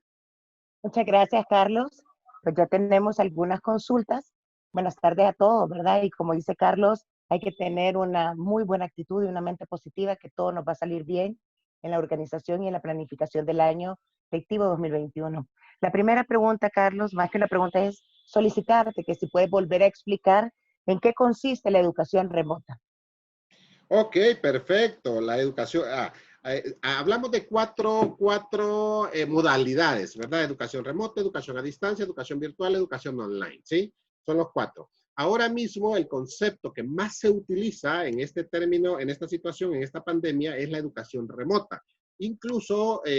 Muchas gracias, Carlos. Pues ya tenemos algunas consultas. Buenas tardes a todos, ¿verdad? Y como dice Carlos, hay que tener una muy buena actitud y una mente positiva, que todo nos va a salir bien en la organización y en la planificación del año lectivo 2021. La primera pregunta, Carlos, más que una pregunta, es solicitarte que si puedes volver a explicar en qué consiste la educación remota. Ok, perfecto. La educación. Hablamos de cuatro modalidades, ¿verdad? Educación remota, educación a distancia, educación virtual, educación online, ¿sí? Son los cuatro. Ahora mismo el concepto que más se utiliza en este término, en esta situación, en esta pandemia, es la educación remota. Incluso los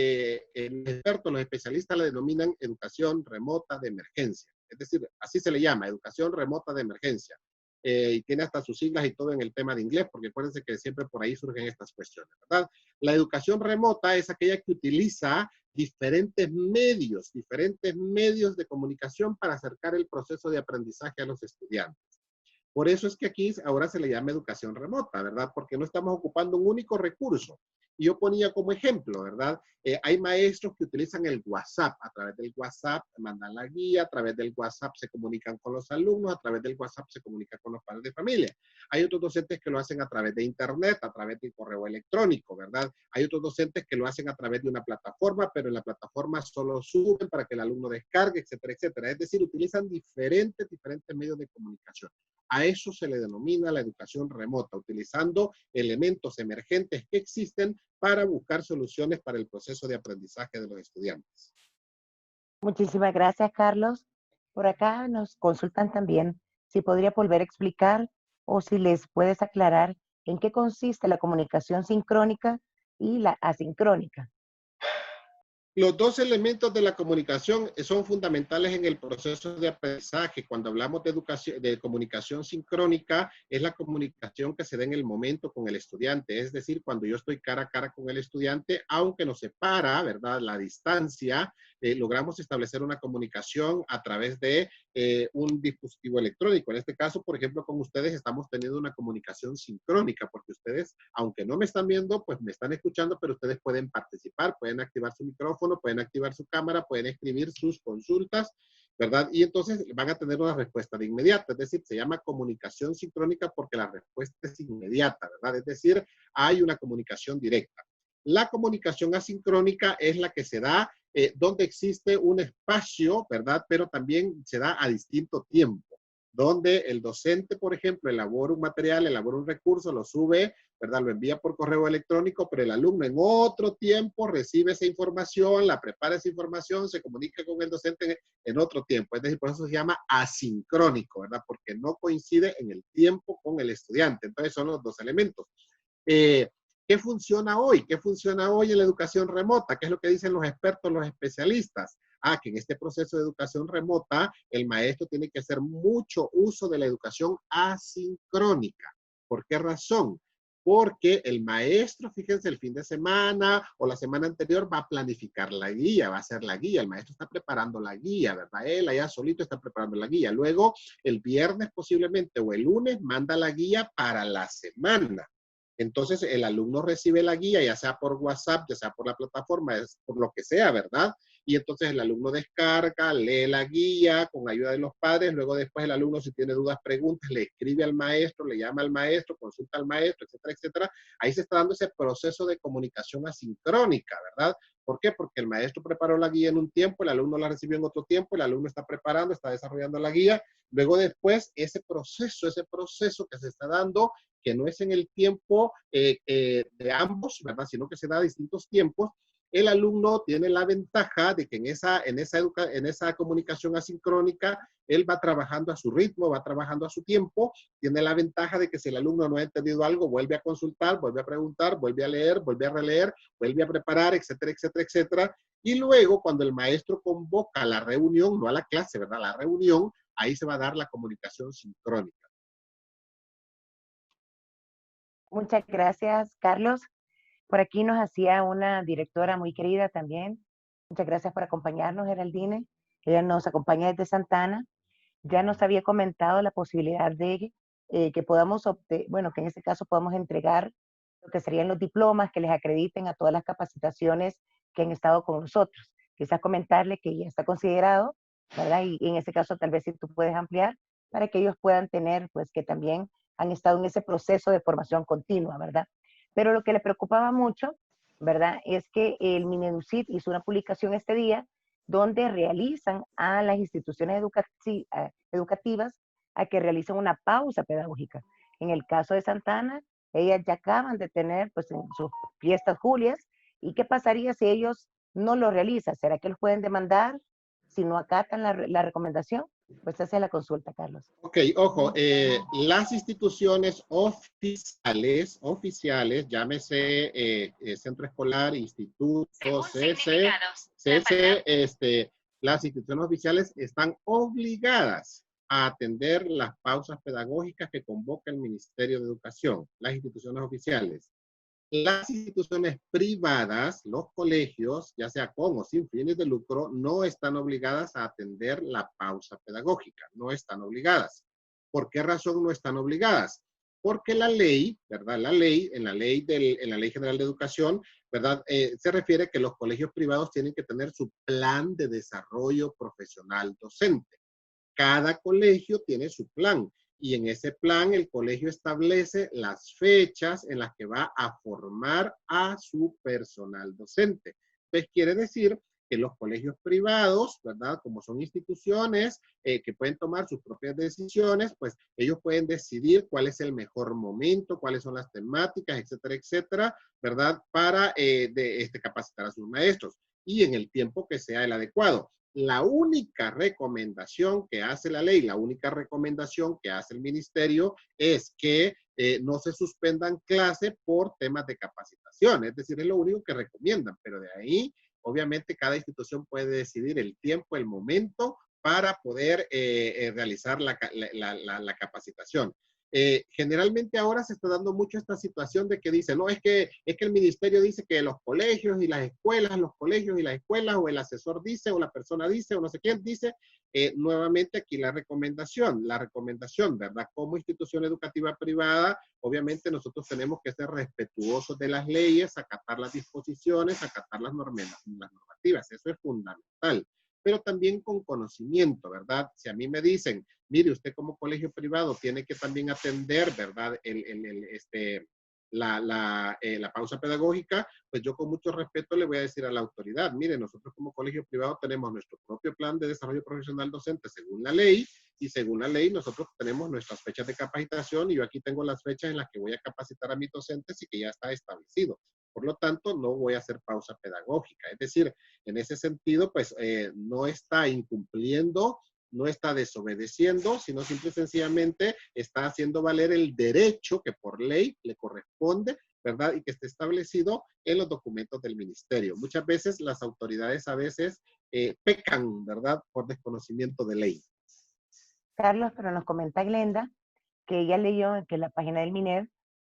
expertos, los especialistas la denominan educación remota de emergencia. Es decir, así se le llama, educación remota de emergencia. Y tiene hasta sus siglas y todo en el tema de inglés, porque acuérdense que siempre por ahí surgen estas cuestiones, ¿verdad? La educación remota es aquella que utiliza diferentes medios de comunicación para acercar el proceso de aprendizaje a los estudiantes. Por eso es que aquí ahora se le llama educación remota, ¿verdad? Porque no estamos ocupando un único recurso. Y yo ponía como ejemplo, ¿verdad? Hay maestros que utilizan el WhatsApp. A través del WhatsApp mandan la guía, a través del WhatsApp se comunican con los alumnos, a través del WhatsApp se comunican con los padres de familia. Hay otros docentes que lo hacen a través de Internet, a través del correo electrónico, ¿verdad? Hay otros docentes que lo hacen a través de una plataforma, pero en la plataforma solo suben para que el alumno descargue, etcétera, etcétera. Es decir, utilizan diferentes medios de comunicación. A eso se le denomina la educación remota, utilizando elementos emergentes que existen para buscar soluciones para el proceso de aprendizaje de los estudiantes. Muchísimas gracias, Carlos. Por acá nos consultan también si podría volver a explicar o si les puedes aclarar en qué consiste la comunicación sincrónica y la asincrónica. Los dos elementos de la comunicación son fundamentales en el proceso de aprendizaje. Cuando hablamos de educación, de comunicación sincrónica, es la comunicación que se da en el momento con el estudiante. Es decir, cuando yo estoy cara a cara con el estudiante, aunque nos separa, ¿verdad?, la distancia, logramos establecer una comunicación a través de un dispositivo electrónico. En este caso, por ejemplo, con ustedes estamos teniendo una comunicación sincrónica, porque ustedes, aunque no me están viendo, pues me están escuchando, pero ustedes pueden participar, pueden activar su micrófono, pueden activar su cámara, pueden escribir sus consultas, ¿verdad? Y entonces van a tener una respuesta de inmediata, es decir, se llama comunicación sincrónica porque la respuesta es inmediata, ¿verdad? Es decir, hay una comunicación directa. La comunicación asincrónica es la que se da donde existe un espacio, ¿verdad? Pero también se da a distinto tiempo, donde el docente, por ejemplo, elabora un material, elabora un recurso, lo sube, ¿verdad? Lo envía por correo electrónico, pero el alumno en otro tiempo recibe esa información, la prepara esa información, se comunica con el docente en otro tiempo. Es decir, por eso se llama asincrónico, ¿verdad? Porque no coincide en el tiempo con el estudiante. Entonces son los dos elementos. ¿Qué funciona hoy? ¿Qué funciona hoy en la educación remota? ¿Qué es lo que dicen los expertos, los especialistas? Que en este proceso de educación remota, el maestro tiene que hacer mucho uso de la educación asincrónica. ¿Por qué razón? Porque el maestro, fíjense, el fin de semana o la semana anterior va a planificar la guía, va a hacer la guía. El maestro está preparando la guía, ¿verdad? Él allá solito está preparando la guía. Luego, el viernes posiblemente o el lunes manda la guía para la semana. Entonces, el alumno recibe la guía, ya sea por WhatsApp, ya sea por la plataforma, por lo que sea, ¿verdad? Y entonces el alumno descarga, lee la guía con ayuda de los padres, luego después el alumno si tiene dudas, preguntas, le escribe al maestro, le llama al maestro, consulta al maestro, etcétera, etcétera. Ahí se está dando ese proceso de comunicación asincrónica, ¿verdad? ¿Por qué? Porque el maestro preparó la guía en un tiempo, el alumno la recibió en otro tiempo, el alumno está preparando, está desarrollando la guía. Luego después, ese proceso que se está dando, que no es en el tiempo de ambos, ¿verdad? Sino que se da a distintos tiempos, el alumno tiene la ventaja de que en esa comunicación asincrónica, él va trabajando a su ritmo, va trabajando a su tiempo, tiene la ventaja de que si el alumno no ha entendido algo, vuelve a consultar, vuelve a preguntar, vuelve a leer, vuelve a releer, vuelve a preparar, etcétera, etcétera, etcétera. Y luego, cuando el maestro convoca la reunión, no a la clase, ¿verdad? La reunión, ahí se va a dar la comunicación sincrónica. Muchas gracias, Carlos. Por aquí nos hacía una directora muy querida también. Muchas gracias por acompañarnos, Geraldine. Ella nos acompaña desde Santa Ana. Ya nos había comentado la posibilidad de que podamos, bueno, que en este caso podamos entregar lo que serían los diplomas que les acrediten a todas las capacitaciones que han estado con nosotros. Quizás comentarle que ya está considerado, ¿verdad? Y en ese caso tal vez si tú puedes ampliar para que ellos puedan tener, pues que también han estado en ese proceso de formación continua, ¿verdad? Pero lo que le preocupaba mucho, ¿verdad? Es que el Mineducit hizo una publicación este día donde realizan a las instituciones educativas a que realicen una pausa pedagógica. En el caso de Santa Ana, ellas ya acaban de tener pues en sus fiestas julias, ¿y qué pasaría si ellos no lo realizan? ¿Será que los pueden demandar si no acatan la recomendación? Pues esa es la consulta, Carlos. Ok, ojo, las instituciones oficiales, llámese centro escolar, instituto, CC, las instituciones oficiales están obligadas a atender las pausas pedagógicas que convoca el Ministerio de Educación, las instituciones oficiales. Las instituciones privadas, los colegios, ya sea con o sin fines de lucro, no están obligadas a atender la pausa pedagógica, no están obligadas. ¿Por qué razón no están obligadas? Porque la ley, ¿verdad? En la ley General de Educación, ¿verdad? Se refiere que los colegios privados tienen que tener su plan de desarrollo profesional docente. Cada colegio tiene su plan y en ese plan el colegio establece las fechas en las que va a formar a su personal docente. Entonces quiere decir que los colegios privados, ¿verdad? Como son instituciones que pueden tomar sus propias decisiones, pues ellos pueden decidir cuál es el mejor momento, cuáles son las temáticas, etcétera, etcétera, ¿verdad? Para capacitar a sus maestros y en el tiempo que sea el adecuado. La única recomendación que hace la ley, la única recomendación que hace el ministerio es que no se suspendan clases por temas de capacitación. Es decir, es lo único que recomiendan, pero de ahí, obviamente, cada institución puede decidir el tiempo, el momento para poder realizar la capacitación. Generalmente ahora se está dando mucho esta situación de que dice, no, es que el ministerio dice que los colegios y las escuelas, o el asesor dice, o la persona dice, o no sé quién dice, nuevamente aquí la recomendación, ¿verdad? Como institución educativa privada, obviamente nosotros tenemos que ser respetuosos de las leyes, acatar las disposiciones, acatar las normativas, eso es fundamental, pero también con conocimiento, ¿verdad? Si a mí me dicen, mire, usted como colegio privado tiene que también atender, ¿verdad? La pausa pedagógica, pues yo con mucho respeto le voy a decir a la autoridad, mire, nosotros como colegio privado tenemos nuestro propio plan de desarrollo profesional docente según la ley, y según la ley nosotros tenemos nuestras fechas de capacitación y yo aquí tengo las fechas en las que voy a capacitar a mis docentes y que ya está establecido. Por lo tanto, no voy a hacer pausa pedagógica. Es decir, en ese sentido, pues no está incumpliendo, no está desobedeciendo, sino simple y sencillamente está haciendo valer el derecho que por ley le corresponde, ¿verdad? Y que esté establecido en los documentos del ministerio. Muchas veces las autoridades a veces pecan, ¿verdad? Por desconocimiento de ley. Carlos, pero nos comenta Glenda que ella leyó que la página del MINED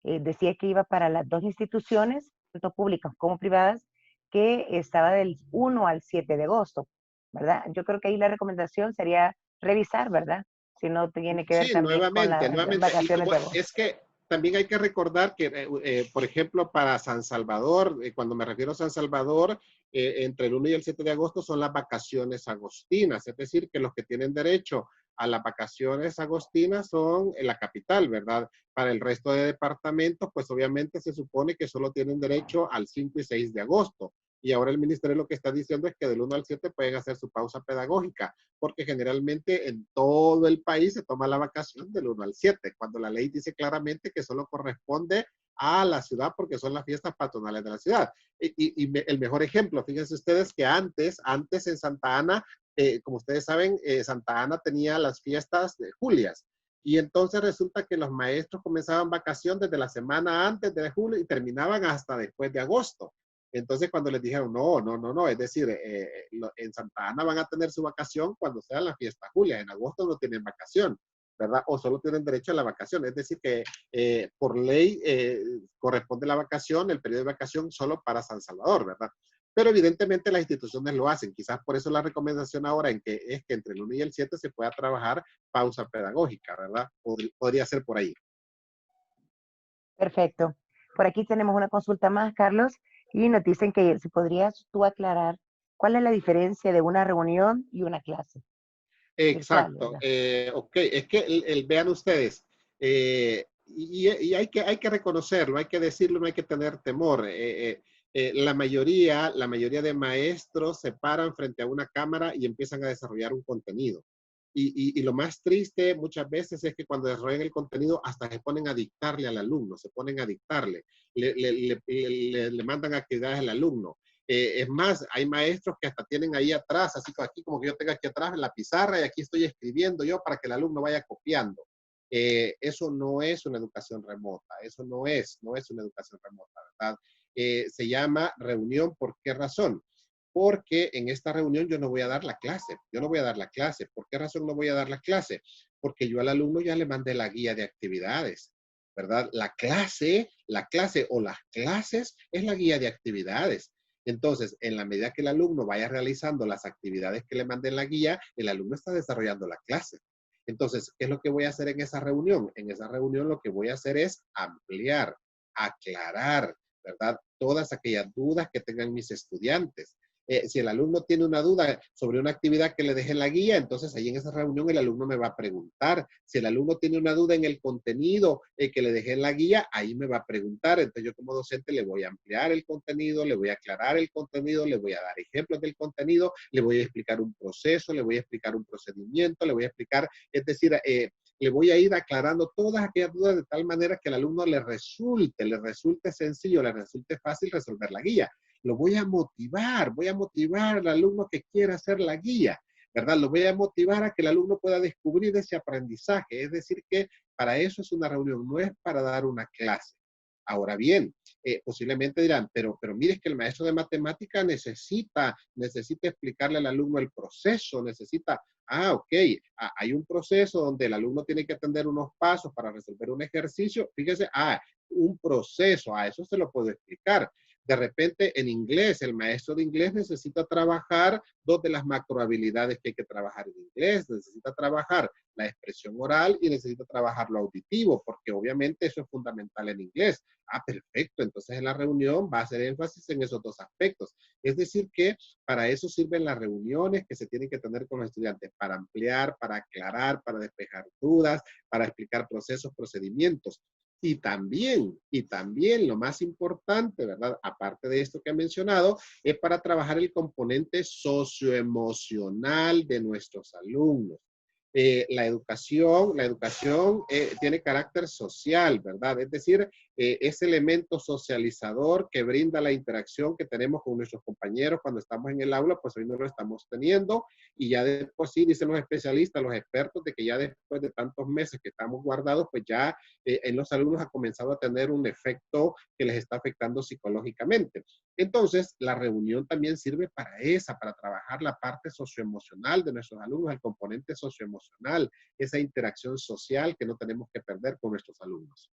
decía que iba para las dos instituciones, tanto públicas como privadas, que estaba del 1 al 7 de agosto, ¿verdad? Yo creo que ahí la recomendación sería revisar, ¿verdad? Si no tiene que ver Sí, también con nuevamente. las vacaciones de agosto. Es que también hay que recordar que, por ejemplo, para San Salvador, cuando me refiero a San Salvador, entre el 1 y el 7 de agosto son las vacaciones agostinas, es decir, que los que tienen derecho a las vacaciones agostinas son en la capital, ¿verdad? Para el resto de departamentos, pues obviamente se supone que solo tienen derecho al 5 y 6 de agosto. Y ahora el ministerio lo que está diciendo es que del 1 al 7 pueden hacer su pausa pedagógica, porque generalmente en todo el país se toma la vacación del 1 al 7, cuando la ley dice claramente que solo corresponde a la ciudad porque son las fiestas patronales de la ciudad. El mejor ejemplo, fíjense ustedes que antes en Santa Ana, como ustedes saben, Santa Ana tenía las fiestas de Julias. Y entonces resulta que los maestros comenzaban vacación desde la semana antes de julio y terminaban hasta después de agosto. Entonces, cuando les dijeron, no, es decir, en Santa Ana van a tener su vacación cuando sea la fiesta Julia, en agosto no tienen vacación. ¿verdad? O solo tienen derecho a la vacación. Es decir, que por ley corresponde la vacación, el periodo de vacación solo para San Salvador, ¿verdad? Pero evidentemente las instituciones lo hacen. Quizás por eso la recomendación ahora es que entre el 1 y el 7 se pueda trabajar pausa pedagógica, ¿verdad? Podría ser por ahí. Perfecto. Por aquí tenemos una consulta más, Carlos, y nos dicen que si podrías tú aclarar cuál es la diferencia de una reunión y una clase virtual, Exacto. ¿verdad? Ok, es que vean ustedes, y hay que reconocerlo, hay que decirlo, no hay que tener temor. La mayoría de maestros se paran frente a una cámara y empiezan a desarrollar un contenido. Y lo más triste muchas veces es que cuando desarrollan el contenido hasta se ponen a dictarle al alumno, se ponen a dictarle, le mandan actividades al alumno. Es más, hay maestros que hasta tienen ahí atrás, así como aquí, como que yo tengo aquí atrás la pizarra y aquí estoy escribiendo yo para que el alumno vaya copiando. Eso no es una educación remota, eso no es una educación remota, ¿verdad? Se llama reunión, ¿por qué razón? Porque en esta reunión yo no voy a dar la clase, yo no voy a dar la clase. ¿Por qué razón no voy a dar la clase? Porque yo al alumno ya le mandé la guía de actividades, ¿verdad? La clase o las clases es la guía de actividades. Entonces, en la medida que el alumno vaya realizando las actividades que le mandé en la guía, el alumno está desarrollando la clase. Entonces, ¿qué es lo que voy a hacer en esa reunión? En esa reunión lo que voy a hacer es ampliar, aclarar, ¿verdad? Todas aquellas dudas que tengan mis estudiantes. Si el alumno tiene una duda sobre una actividad que le dejé en la guía, entonces ahí en esa reunión el alumno me va a preguntar. Si el alumno tiene una duda en el contenido que le dejé en la guía, ahí me va a preguntar. Entonces yo como docente le voy a ampliar el contenido, le voy a aclarar el contenido, le voy a dar ejemplos del contenido, le voy a explicar un proceso, le voy a explicar un procedimiento, le voy a explicar, es decir, le voy a ir aclarando todas aquellas dudas de tal manera que al alumno le resulte sencillo, le resulte fácil resolver la guía. Lo voy a motivar al alumno que quiera hacer la guía, ¿verdad? Lo voy a motivar a que el alumno pueda descubrir ese aprendizaje. Es decir, que para eso es una reunión, no es para dar una clase. Ahora bien, posiblemente dirán, pero mire que el maestro de matemática necesita explicarle al alumno el proceso, ok, hay un proceso donde el alumno tiene que atender unos pasos para resolver un ejercicio. Fíjese, un proceso, eso se lo puedo explicar. De repente en inglés, el maestro de inglés necesita trabajar dos de las macrohabilidades que hay que trabajar en inglés, necesita trabajar la expresión oral y necesita trabajar lo auditivo, porque obviamente eso es fundamental en inglés. Perfecto, entonces en la reunión va a hacer énfasis en esos dos aspectos. Es decir que para eso sirven las reuniones que se tienen que tener con los estudiantes, para ampliar, para aclarar, para despejar dudas, para explicar procesos, procedimientos. Y también lo más importante, ¿verdad? Aparte de esto que he mencionado, es para trabajar el componente socioemocional de nuestros alumnos. La educación tiene carácter social, ¿verdad? Es decir, ese elemento socializador que brinda la interacción que tenemos con nuestros compañeros cuando estamos en el aula, pues hoy no lo estamos teniendo y ya después sí, dicen los especialistas, los expertos, de que ya después de tantos meses que estamos guardados, pues ya en los alumnos ha comenzado a tener un efecto que les está afectando psicológicamente. Entonces, la reunión también sirve para trabajar la parte socioemocional de nuestros alumnos, el componente socioemocional, esa interacción social que no tenemos que perder con nuestros alumnos.